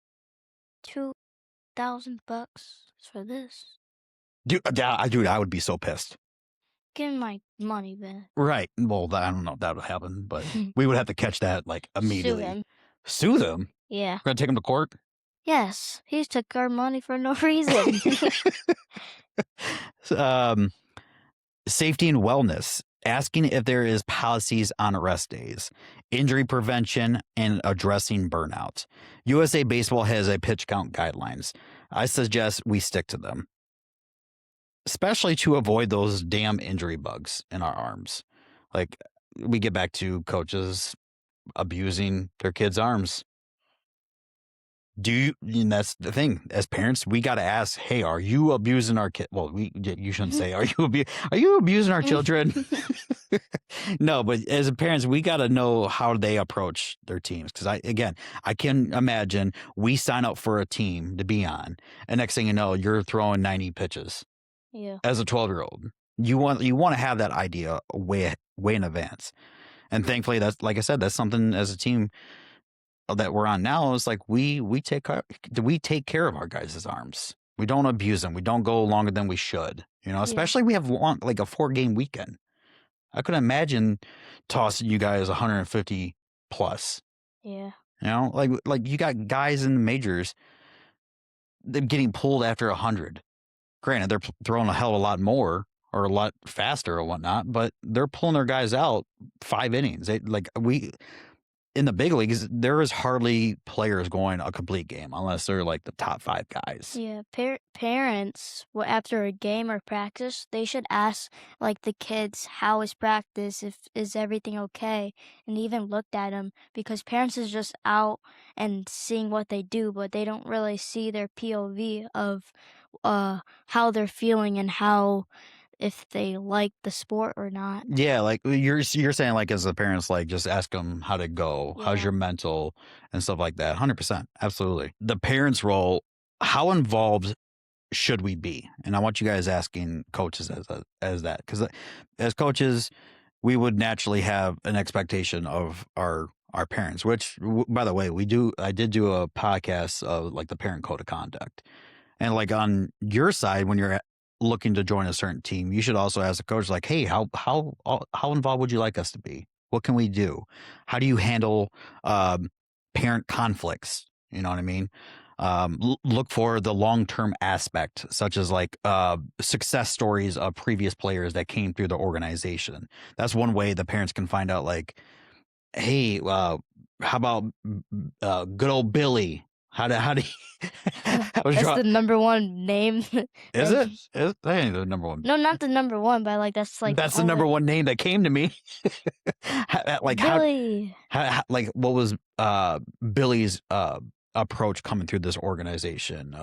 [SPEAKER 2] $2,000 for this?
[SPEAKER 1] Dude, I would be so pissed.
[SPEAKER 2] Give me my money back.
[SPEAKER 1] Right. Well, I don't know if that would happen, but we would have to catch that like immediately.
[SPEAKER 2] Sue him.
[SPEAKER 1] Sue them?
[SPEAKER 2] Yeah.
[SPEAKER 1] We're gonna take them to court?
[SPEAKER 2] Yes. He took our money for no reason.
[SPEAKER 1] Safety and wellness. Asking if there is policies on rest days, injury prevention, and addressing burnout. USA Baseball has a pitch count guidelines. I suggest we stick to them, especially to avoid those damn injury bugs in our arms. Like, we get back to coaches abusing their kids' arms. And that's the thing. As parents, we got to ask, hey, are you abusing our kid? Well, you shouldn't say, are you abusing our children? No, but as parents, we got to know how they approach their teams. Because I can imagine we sign up for a team to be on, and next thing you know, you're throwing 90 pitches.
[SPEAKER 2] Yeah.
[SPEAKER 1] As a 12-year-old, you want to have that idea way in advance. And thankfully, that's, like I said, that's something as a team that we're on now. Is like we take care of our guys' arms. We don't abuse them. We don't go longer than we should. Especially we have like a 4-game weekend. I could imagine tossing you guys 150 plus.
[SPEAKER 2] Yeah.
[SPEAKER 1] Like you got guys in the majors that getting pulled after 100. Granted, they're throwing a hell of a lot more or a lot faster or whatnot, but they're pulling their guys out 5 innings. In the big leagues, there is hardly players going a complete game unless they're like the top 5 guys.
[SPEAKER 2] Yeah, parents, after a game or practice, they should ask like the kids, how is practice? Is everything okay? And even looked at them, because parents is just out and seeing what they do, but they don't really see their POV of how they're feeling and how, if they like the sport or not.
[SPEAKER 1] Yeah, like you're saying, like as the parents, like just ask them how to go, how's
[SPEAKER 2] Yeah.
[SPEAKER 1] your mental and stuff like that. 100%, absolutely. The parents' role, how involved should we be? And I want you guys asking coaches as that, because as coaches, we would naturally have an expectation of our parents. Which, by the way, I did do a podcast of like the parent code of conduct, and like on your side when you're looking to join a certain team, you should also ask the coach, like, hey, how involved would you like us to be? What can we do? How do you handle parent conflicts? You know what I mean? Look for the long-term aspect, such as like success stories of previous players that came through the organization. That's one way the parents can find out, like, hey, how about good old Billy? How do
[SPEAKER 2] That's the number one name.
[SPEAKER 1] Is it? That ain't the number one.
[SPEAKER 2] No, not the number one, but like that's like
[SPEAKER 1] That's the number one name that came to me. Like
[SPEAKER 2] Billy.
[SPEAKER 1] how like what was Billy's approach coming through this organization?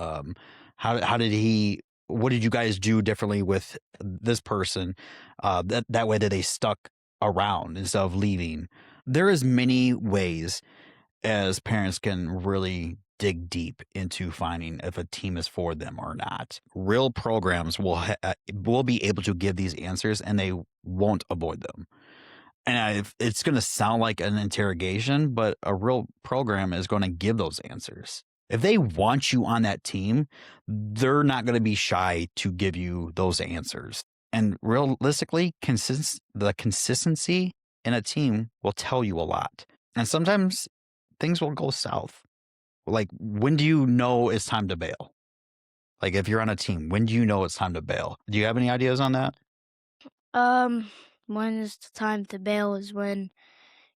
[SPEAKER 1] How did he? What did you guys do differently with this person? That way that they stuck around instead of leaving. There is many ways as parents can really dig deep into finding if a team is for them or not. Real programs will be able to give these answers, and they won't avoid them. And it's going to sound like an interrogation, but a real program is going to give those answers. If they want you on that team, they're not going to be shy to give you those answers. And realistically, the consistency in a team will tell you a lot. And sometimes things will go south. Like, when do you know it's time to bail? Like, if you're on a team, when do you know it's time to bail? Do you have any ideas on that?
[SPEAKER 2] When is the time to bail is when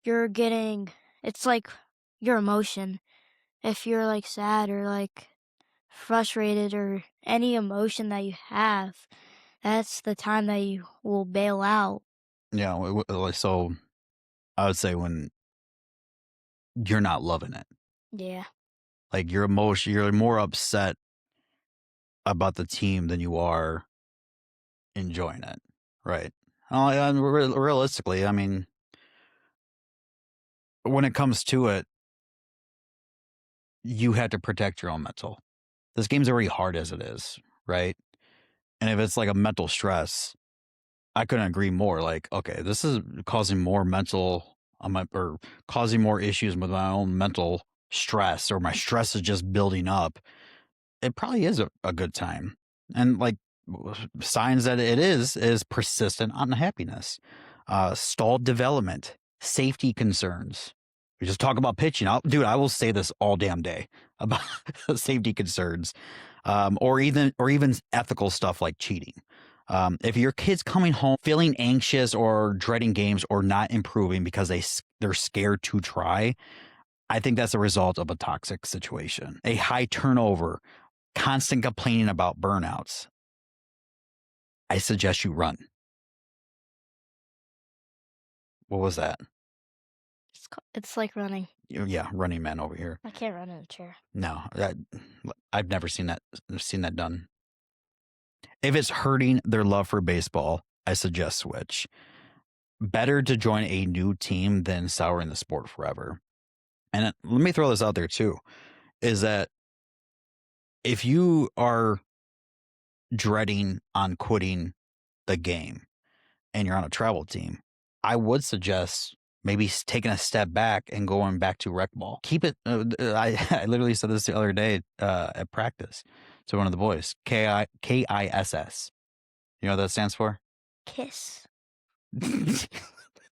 [SPEAKER 2] it's like your emotion. If you're like sad or like frustrated or any emotion that you have, that's the time that you will bail out.
[SPEAKER 1] Yeah, so I would say when you're not loving it.
[SPEAKER 2] Yeah.
[SPEAKER 1] Like you're more upset about the team than you are enjoying it, right? Realistically, I mean, when it comes to it, you have to protect your own mental. This game's already hard as it is, right? And if it's like a mental stress, I couldn't agree more. Like, okay, this is causing more or causing more issues with my own mental stress, or my stress is just building up. It probably is a good time. And like signs that it is persistent unhappiness, stalled development, safety concerns. We just talk about pitching. I will say this all damn day about safety concerns, or even ethical stuff like cheating. If your kid's coming home feeling anxious or dreading games or not improving because they're scared to try, I think that's a result of a toxic situation. A high turnover, constant complaining about burnouts. I suggest you run. What was that?
[SPEAKER 2] It's like running.
[SPEAKER 1] Yeah, Running Man over here.
[SPEAKER 2] I can't run in a chair.
[SPEAKER 1] No, I've never seen that done. If it's hurting their love for baseball, I suggest switch. Better to join a new team than souring the sport forever. And let me throw this out there too, is that if you are dreading on quitting the game and you're on a travel team, I would suggest maybe taking a step back and going back to rec ball. Keep it. I literally said this the other day at practice to one of the boys. KISS. You know what that stands for?
[SPEAKER 2] Kiss.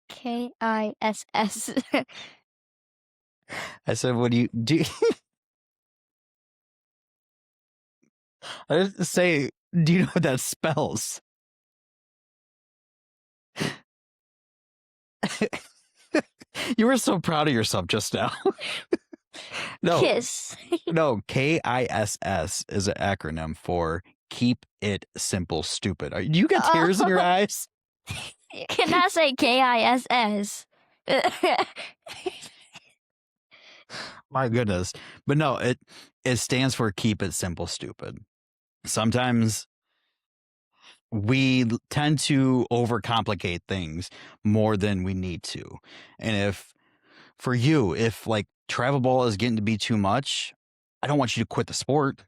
[SPEAKER 2] KISS.
[SPEAKER 1] I said, what do you do? I just say, do you know what that spells? You were so proud of yourself just now. No,
[SPEAKER 2] Kiss.
[SPEAKER 1] no, KISS is an acronym for Keep It Simple Stupid. You got tears in your eyes?
[SPEAKER 2] You cannot say KISS.
[SPEAKER 1] My goodness. But no, it stands for Keep It Simple Stupid. Sometimes we tend to overcomplicate things more than we need to. And if like travel ball is getting to be too much, I don't want you to quit the sport.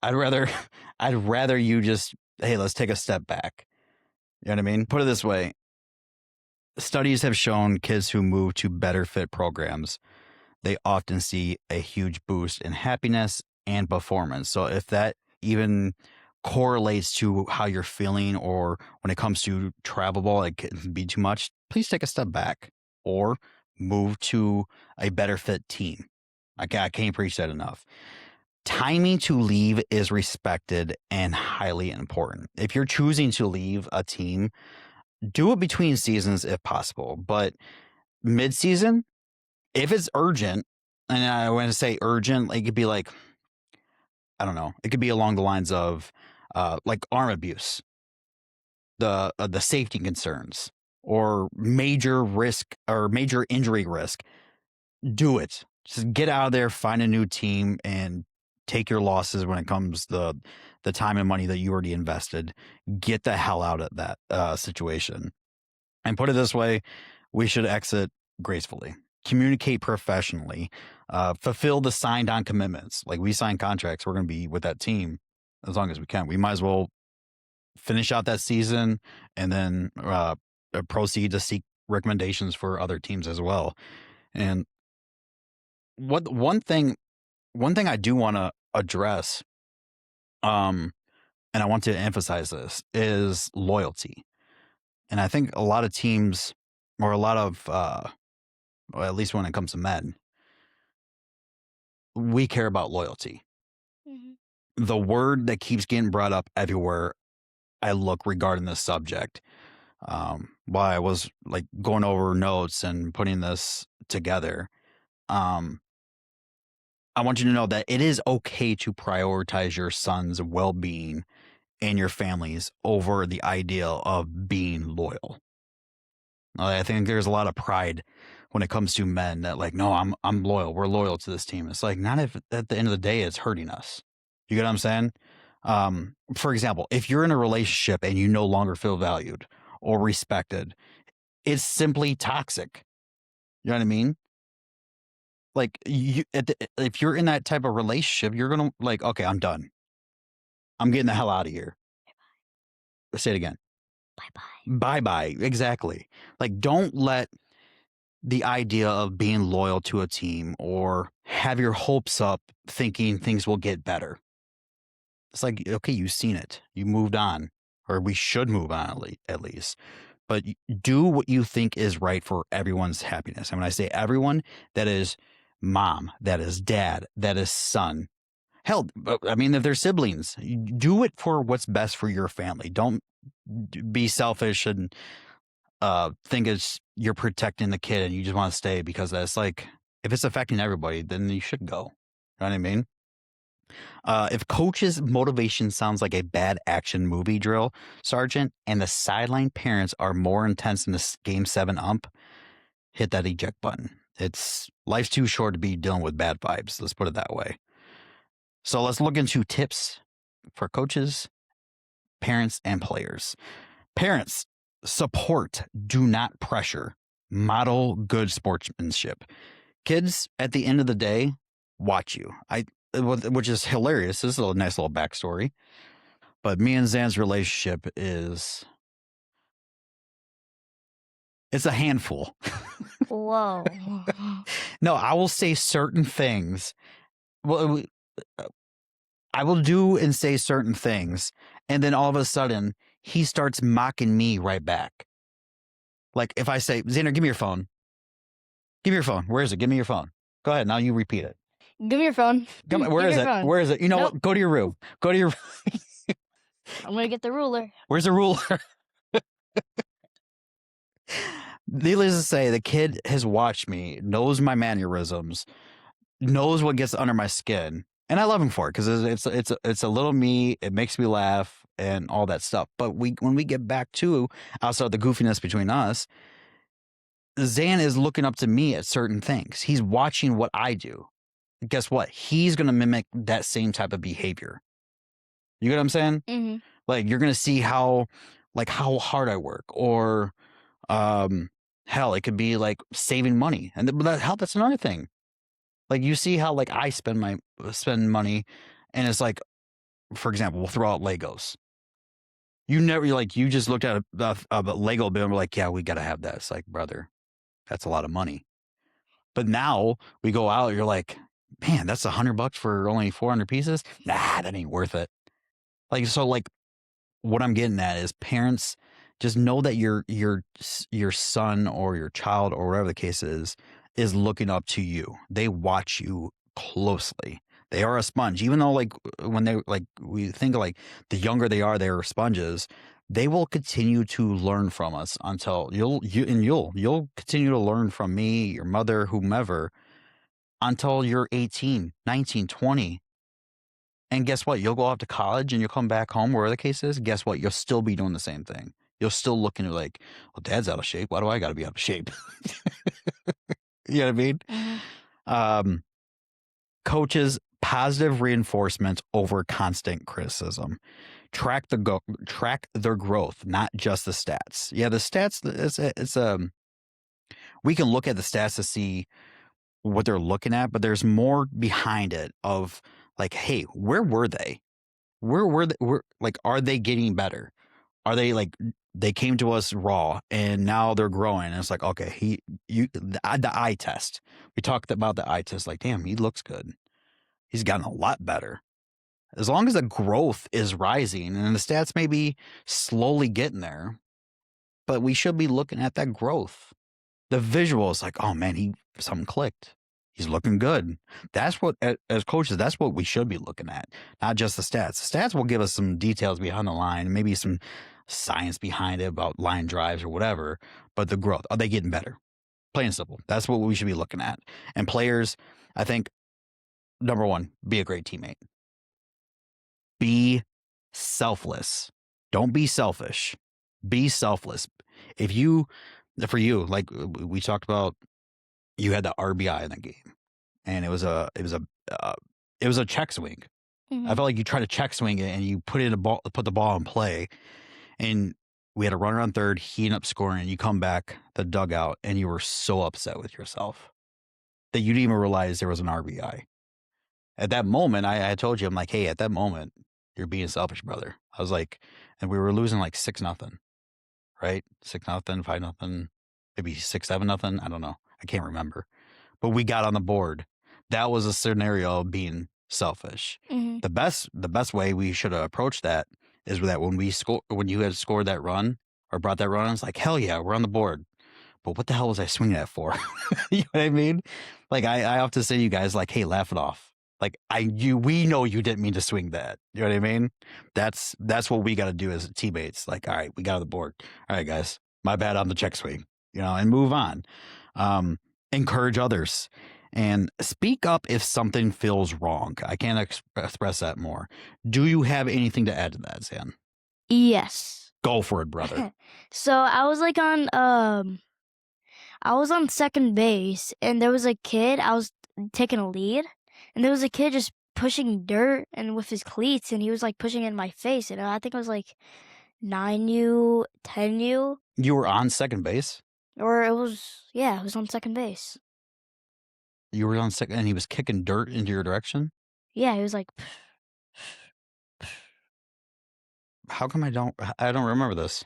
[SPEAKER 1] I'd rather you just, hey, let's take a step back. You know what I mean? Put it this way. Studies have shown kids who move to better fit programs, they often see a huge boost in happiness and performance. So if that even correlates to how you're feeling, or when it comes to travel ball, it can be too much, please take a step back or move to a better fit team. I can't preach that enough. Timing to leave is respected and highly important. If you're choosing to leave a team, do it between seasons if possible. But mid-season, if it's urgent, and I want to say urgent, it could be like, I don't know, it could be along the lines of like arm abuse, the safety concerns, or major risk or major injury risk. Do it. Just get out of there, find a new team, and take your losses when it comes the time and money that you already invested. Get the hell out of that situation. And put it this way, we should exit gracefully. Communicate professionally. Fulfill the signed on commitments. Like, we sign contracts, we're going to be with that team as long as we can. We might as well finish out that season and then proceed to seek recommendations for other teams as well. And one thing I do want to address, and I want to emphasize this, is loyalty. And I think a lot of teams, or a lot of, well, at least when it comes to men, we care about loyalty. Mm-hmm. The word that keeps getting brought up everywhere I look regarding this subject, while I was like going over notes and putting this together, I want you to know that it is okay to prioritize your son's well-being and your family's over the ideal of being loyal. I think there's a lot of pride when it comes to men that, like, no, I'm loyal. We're loyal to this team. It's like, not if at the end of the day it's hurting us. You get what I'm saying? For example, if you're in a relationship and you no longer feel valued or respected, it's simply toxic. You know what I mean? Like, if you're in that type of relationship, you're going to, like, okay, I'm done. I'm getting the hell out of here. Bye-bye. Say it again. Bye-bye. Bye-bye. Exactly. Like, don't let the idea of being loyal to a team or have your hopes up thinking things will get better. It's like, okay, you've seen it. You moved on, or we should move on at least. But do what you think is right for everyone's happiness. And when I say everyone, that is mom, that is dad, that is son. Hell, I mean, if they're siblings, do it for what's best for your family. Don't be selfish and think you're protecting the kid and you just want to stay because that's like, if it's affecting everybody, then you should go. You know what I mean? If coach's motivation sounds like a bad action movie drill sergeant and the sideline parents are more intense than the Game 7 ump, hit that eject button. Life's too short to be dealing with bad vibes. Let's put it that way. So let's look into tips for coaches, parents, and players. Parents, support, do not pressure. Model good sportsmanship. Kids, at the end of the day, watch you. Which is hilarious. This is a nice little backstory. But me and Zan's relationship it's a handful.
[SPEAKER 2] Whoa.
[SPEAKER 1] No, I will say certain things. Well, I will do and say certain things, and then all of a sudden, he starts mocking me right back. Like if I say, Xander, give me your phone. Give me your phone. Where is it? Give me your phone. Go ahead. Now you repeat it.
[SPEAKER 2] Give me your phone.
[SPEAKER 1] Where is it?
[SPEAKER 2] Phone.
[SPEAKER 1] Where is it? You know what? Go to your room. Go to your
[SPEAKER 2] I'm going to get the ruler.
[SPEAKER 1] Where's the ruler? Needless to say, the kid has watched me, knows my mannerisms, knows what gets under my skin, and I love him for it because it's a little me. It makes me laugh and all that stuff. But when we get back to outside the goofiness between us, Zan is looking up to me at certain things. He's watching what I do. Guess what? He's gonna mimic that same type of behavior. You get what I'm saying?
[SPEAKER 2] Mm-hmm.
[SPEAKER 1] Like you're gonna see how hard I work, or hell, it could be like saving money, and that's another thing. Like you see how like I spend money, and it's like, for example, we'll throw out Legos. You just looked at a Lego bill and we're like, yeah, we gotta have that. It's like, brother, that's a lot of money. But now we go out, you're like, man, that's $100 for only 400 pieces. Nah, that ain't worth it. Like, so like what I'm getting at is parents, just know that your son or your child or whatever the case is looking up to you. They watch you closely. They are a sponge. Even though like when they like we think like the younger they are sponges, they will continue to learn from us until you'll continue to learn from me, your mother, whomever, until you're 18, 19, 20. And guess what? You'll go off to college and you'll come back home, wherever the case is. Guess what? You'll still be doing the same thing. You'll still looking at like, well, dad's out of shape. Why do I got to be out of shape? You know what I mean?
[SPEAKER 2] Mm-hmm.
[SPEAKER 1] Coaches, positive reinforcement over constant criticism. Track their growth, not just the stats. Yeah, the stats. We can look at the stats to see what they're looking at, but there's more behind it of like, hey, where were they? Where were they? Like, are they getting better? Are they like they came to us raw and now they're growing? And it's like, okay, the eye test. We talked about the eye test. Like, damn, he looks good. He's gotten a lot better. As long as the growth is rising and the stats may be slowly getting there, but we should be looking at that growth. The visual is like, oh man, something clicked. He's looking good. That's what, as coaches, that's what we should be looking at, not just the stats. The stats will give us some details behind the line, maybe some science behind it about line drives or whatever, but the growth, are they getting better? Plain and simple. That's what we should be looking at. And players, I think, number one, be a great teammate. Be selfless. Don't be selfish. Be selfless. For you, like we talked about, you had the RBI in the game, and it was a check swing.
[SPEAKER 2] Mm-hmm.
[SPEAKER 1] I felt like you tried to check swing it and you put the ball in play, and we had a runner on third. He ended up scoring, and you come back the dugout, and you were so upset with yourself that you didn't even realize there was an RBI. At that moment, I told you, I'm like, hey, at that moment, you're being selfish, brother. I was like, and we were losing like 6-0, right? 6-0, 5-0, maybe 6-7. I don't know. I can't remember. But we got on the board. That was a scenario of being selfish.
[SPEAKER 2] Mm-hmm.
[SPEAKER 1] The best way we should have approached that is that when you had scored that run or brought that run, it's like, hell yeah, we're on the board. But what the hell was I swinging that for? You know what I mean? Like I often say to you guys, like, hey, laugh it off. Like we know you didn't mean to swing that. You know what I mean? That's what we got to do as teammates. Like, all right, we got on the board. All right, guys, my bad on the check swing, and move on. Encourage others and speak up if something feels wrong. I can't express that more. Do you have anything to add to that, Zan?
[SPEAKER 2] Yes.
[SPEAKER 1] Go for it, brother.
[SPEAKER 2] So I was like on I was on second base, and there was a kid. I was taking a lead, and there was a kid just pushing dirt and with his cleats, and he was like pushing it in my face. And I think it was like 9U, 10U,
[SPEAKER 1] You were on second base?
[SPEAKER 2] or it was on second base.
[SPEAKER 1] You were on second, and he was kicking dirt into your direction?
[SPEAKER 2] Yeah, he was like,
[SPEAKER 1] How come I don't remember this?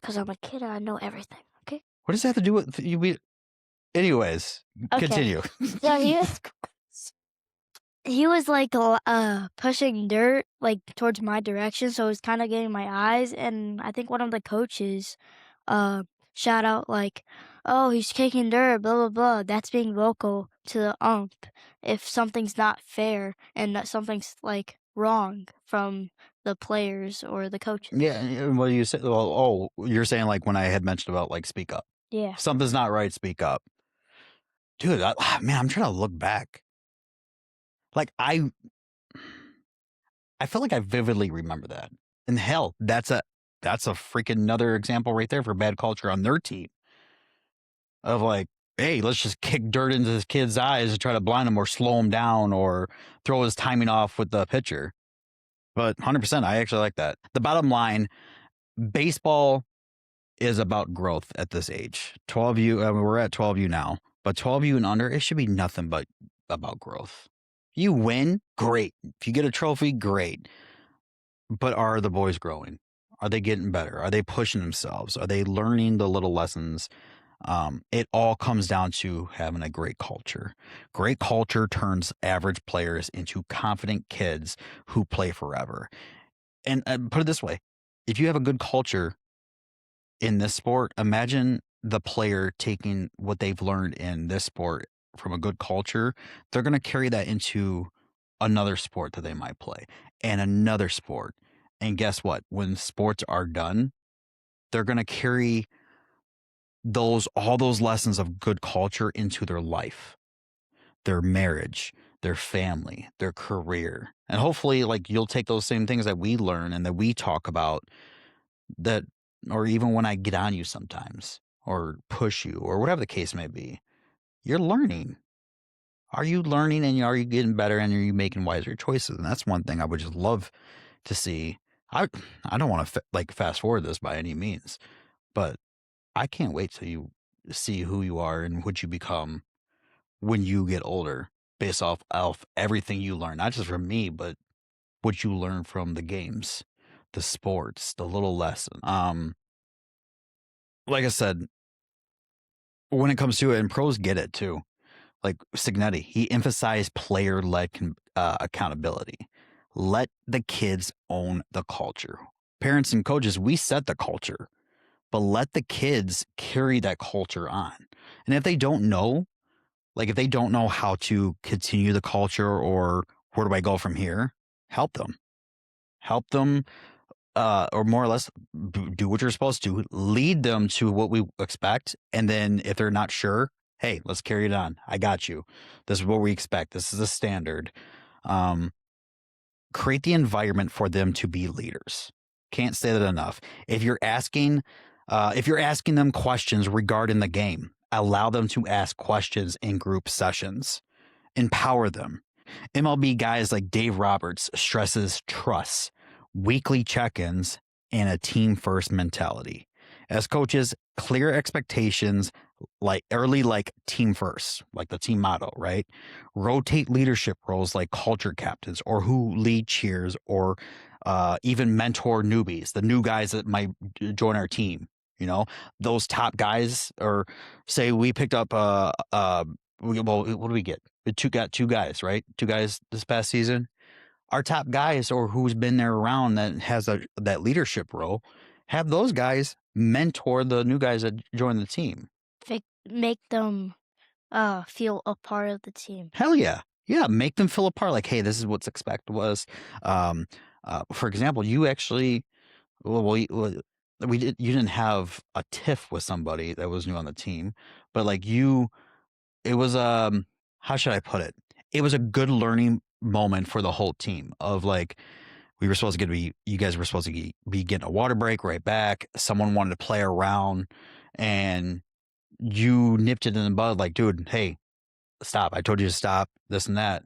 [SPEAKER 2] because I'm a kid and I know everything. Okay.
[SPEAKER 1] What does that have to do with you? Anyways,
[SPEAKER 2] Okay.
[SPEAKER 1] continue.
[SPEAKER 2] So he was like pushing dirt like towards my direction, so it was kind of getting my eyes. And I think one of the coaches shout out like, "Oh, he's kicking dirt, blah blah blah." That's being vocal to the ump if something's not fair and that something's like wrong from the players or the coaches.
[SPEAKER 1] Yeah, well, you said, well, you're saying like when I had mentioned about like speak up.
[SPEAKER 2] Yeah.
[SPEAKER 1] Something's not right, speak up. Dude, man, I'm trying to look back. Like I feel like I vividly remember that. And hell, that's a freaking another example right there for bad culture on their team. Of like, hey, let's just kick dirt into this kid's eyes and try to blind him or slow him down or throw his timing off with the pitcher. But 100%, I actually like that. The bottom line, baseball is about growth at this age. 12U, I mean, we're at 12U now, but 12U and under, it should be nothing but about growth. You win, great. If you get a trophy, great. But are the boys growing? Are they getting better? Are they pushing themselves? Are they learning the little lessons? It all comes down to having a great culture. Great culture turns average players into confident kids who play forever. And put it this way, if you have a good culture in this sport, imagine the player taking what they've learned in this sport from a good culture. They're going to carry that into another sport that they might play and another sport. And guess what? When sports are done, they're going to carry all those lessons of good culture into their life, their marriage, their family, their career. And hopefully like you'll take those same things that we learn and that we talk about, that, or even when I get on you sometimes or push you or whatever the case may be, you're learning. Are you learning and are you getting better and are you making wiser choices? And that's one thing I would just love to see. I don't want to fast forward this by any means, but I can't wait till you see who you are and what you become when you get older, based off of everything you learn, not just from me, but what you learn from the games, the sports, the little lesson. Like I said, when it comes to it, and pros get it too. Like Signetti, he emphasized player-led accountability. Let the kids own the culture. Parents and coaches, we set the culture, but let the kids carry that culture on. And if they don't know, like if they don't know how to continue the culture or where do I go from here, help them. Help them, or more or less do what you're supposed to. Lead them to what we expect. And then if they're not sure, hey, let's carry it on. I got you. This is what we expect. This is the standard. Create the environment for them to be leaders. Can't say that enough. If you're asking them questions regarding the game, allow them to ask questions in group sessions. Empower them. MLB guys like Dave Roberts stresses trust, weekly check-ins, and a team-first mentality. As coaches, clear expectations like team first, like the team motto, right? Rotate leadership roles like culture captains or who lead cheers or even mentor newbies, the new guys that might join our team. You know, those top guys, or say we picked up what do we get? We got two guys, right? Two guys this past season. Our top guys, or who's been there around that has that leadership role, have those guys mentor the new guys that join the team.
[SPEAKER 2] Make them feel a part of the team.
[SPEAKER 1] Hell yeah. Yeah, make them feel a part. Like, hey, this is what's expected was. For example, you actually, you didn't have a tiff with somebody that was new on the team, but like it was how should I put it? It was a good learning moment for the whole team of like, you guys were supposed to be getting a water break right back. Someone wanted to play around and you nipped it in the bud, like, dude, hey, stop. I told you to stop, this and that.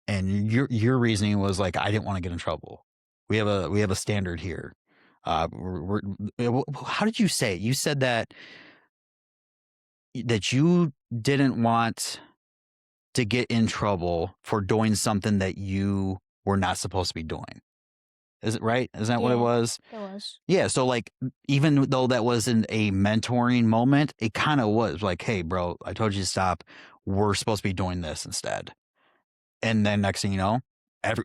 [SPEAKER 1] And your reasoning was like, I didn't want to get in trouble. We have a standard here. How did you say it? You said that you didn't want to get in trouble for doing something that you were not supposed to be doing. Is it right? Isn't that what it
[SPEAKER 2] Yeah,
[SPEAKER 1] was?
[SPEAKER 2] it was.
[SPEAKER 1] Yeah. So like, even though that wasn't a mentoring moment, it kind of was like, hey, bro, I told you to stop. We're supposed to be doing this instead. And then next thing you know,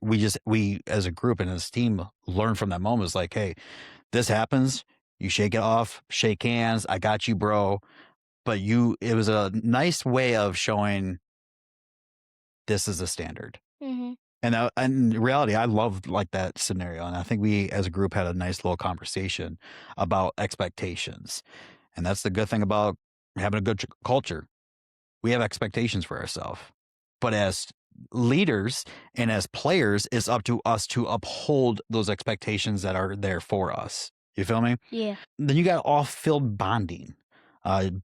[SPEAKER 1] we as a group and as a team learn from that moment. It's like, hey, this happens. You shake it off, shake hands. I got you, bro. But it was a nice way of showing this is a standard.
[SPEAKER 2] Mm-hmm.
[SPEAKER 1] And in reality, I loved like that scenario. And I think we as a group had a nice little conversation about expectations. And that's the good thing about having a good culture. We have expectations for ourselves. But as leaders and as players, it's up to us to uphold those expectations that are there for us. You feel me?
[SPEAKER 2] Yeah.
[SPEAKER 1] Then you got off-field bonding,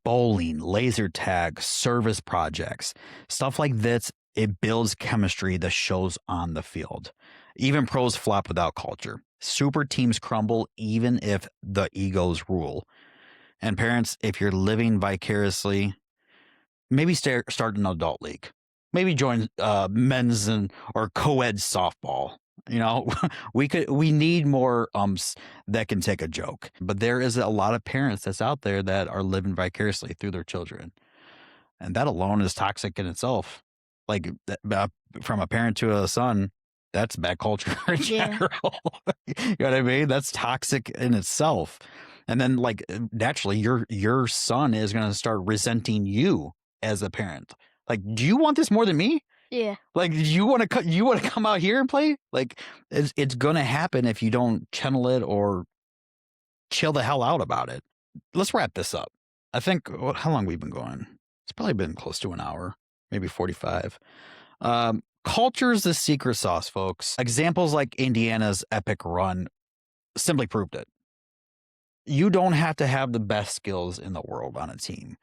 [SPEAKER 1] bowling, laser tag, service projects, stuff like this. It builds chemistry that shows on the field. Even pros flop without culture. Super teams crumble even if the egos rule. And parents, if you're living vicariously, maybe start an adult league. Maybe join men's or co-ed softball. You know, we need more umps that can take a joke. But there is a lot of parents that's out there that are living vicariously through their children. And that alone is toxic in itself. Like from a parent to a son, that's bad culture in general. You know what I mean? That's toxic in itself. And then like naturally your son is going to start resenting you as a parent. Like, do you want this more than me?
[SPEAKER 2] Yeah.
[SPEAKER 1] Like, you want to come out here and play? Like, it's going to happen if you don't channel it or chill the hell out about it. Let's wrap this up. I think, how long we've been going? It's probably been close to an hour, maybe 45. Culture's the secret sauce, folks. Examples like Indiana's epic run simply proved it. You don't have to have the best skills in the world on a team.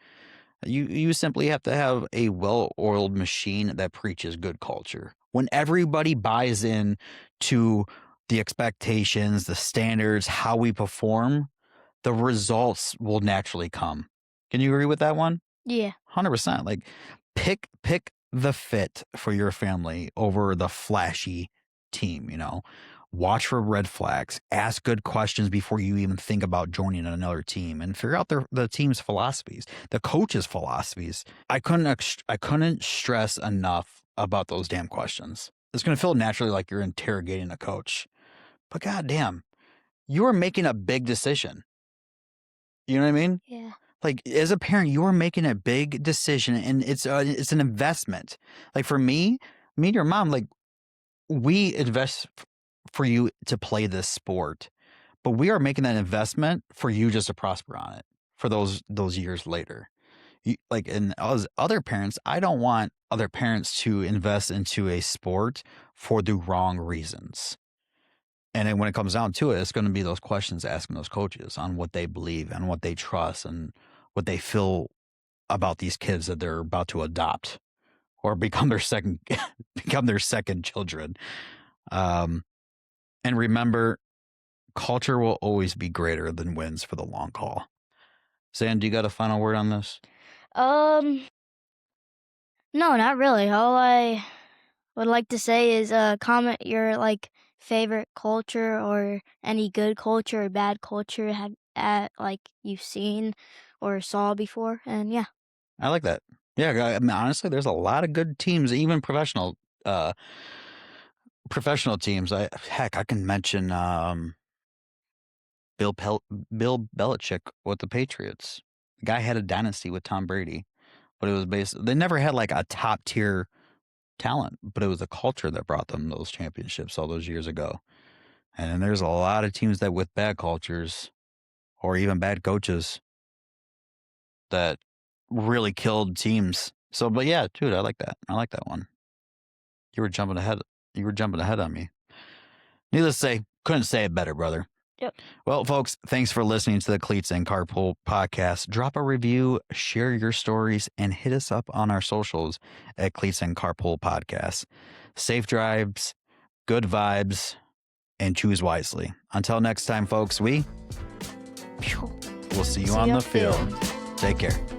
[SPEAKER 1] You simply have to have a well-oiled machine that preaches good culture. When everybody buys in to the expectations, the standards, how we perform, the results will naturally come. Can you agree with that one?
[SPEAKER 2] Yeah.
[SPEAKER 1] 100%. Like pick the fit for your family over the flashy team, you know. Watch for red flags, ask good questions before you even think about joining another team, and figure out the team's philosophies, the coach's philosophies. I couldn't stress enough about those damn questions. It's going to feel naturally like you're interrogating a coach, but goddamn, you are making a big decision. You know what I mean?
[SPEAKER 2] Yeah.
[SPEAKER 1] Like as a parent, you are making a big decision, and it's an investment. Like for me and your mom, like we invest for you to play this sport, but we are making that investment for you just to prosper on it for those years later. Like, and as other parents, I don't want other parents to invest into a sport for the wrong reasons. And then when it comes down to it, it's going to be those questions asking those coaches on what they believe and what they trust and what they feel about these kids that they're about to adopt or become their second children. And remember, culture will always be greater than wins for the long haul. Zan, do you got a final word on this?
[SPEAKER 2] No, not really. All I would like to say is comment your like favorite culture or any good culture or bad culture like you've seen or saw before, and yeah.
[SPEAKER 1] I like that. Yeah, I mean, honestly, there's a lot of good teams, even professional teams. I can mention Bill Belichick with the Patriots. The guy had a dynasty with Tom Brady, but it was they never had like a top tier talent, but it was the culture that brought them those championships all those years ago. And then there's a lot of teams that with bad cultures or even bad coaches that really killed teams. So, but yeah, dude, I like that. I like that one. You were jumping ahead on me. Needless to say, couldn't say it better, brother.
[SPEAKER 2] Yep.
[SPEAKER 1] Well, folks, thanks for listening to the Cleats and Carpool podcast. Drop a review, share your stories, and hit us up on our socials at Cleats and Carpool podcast. Safe drives, good vibes, and choose wisely. Until next time, folks, we'll see you on the field. Take care.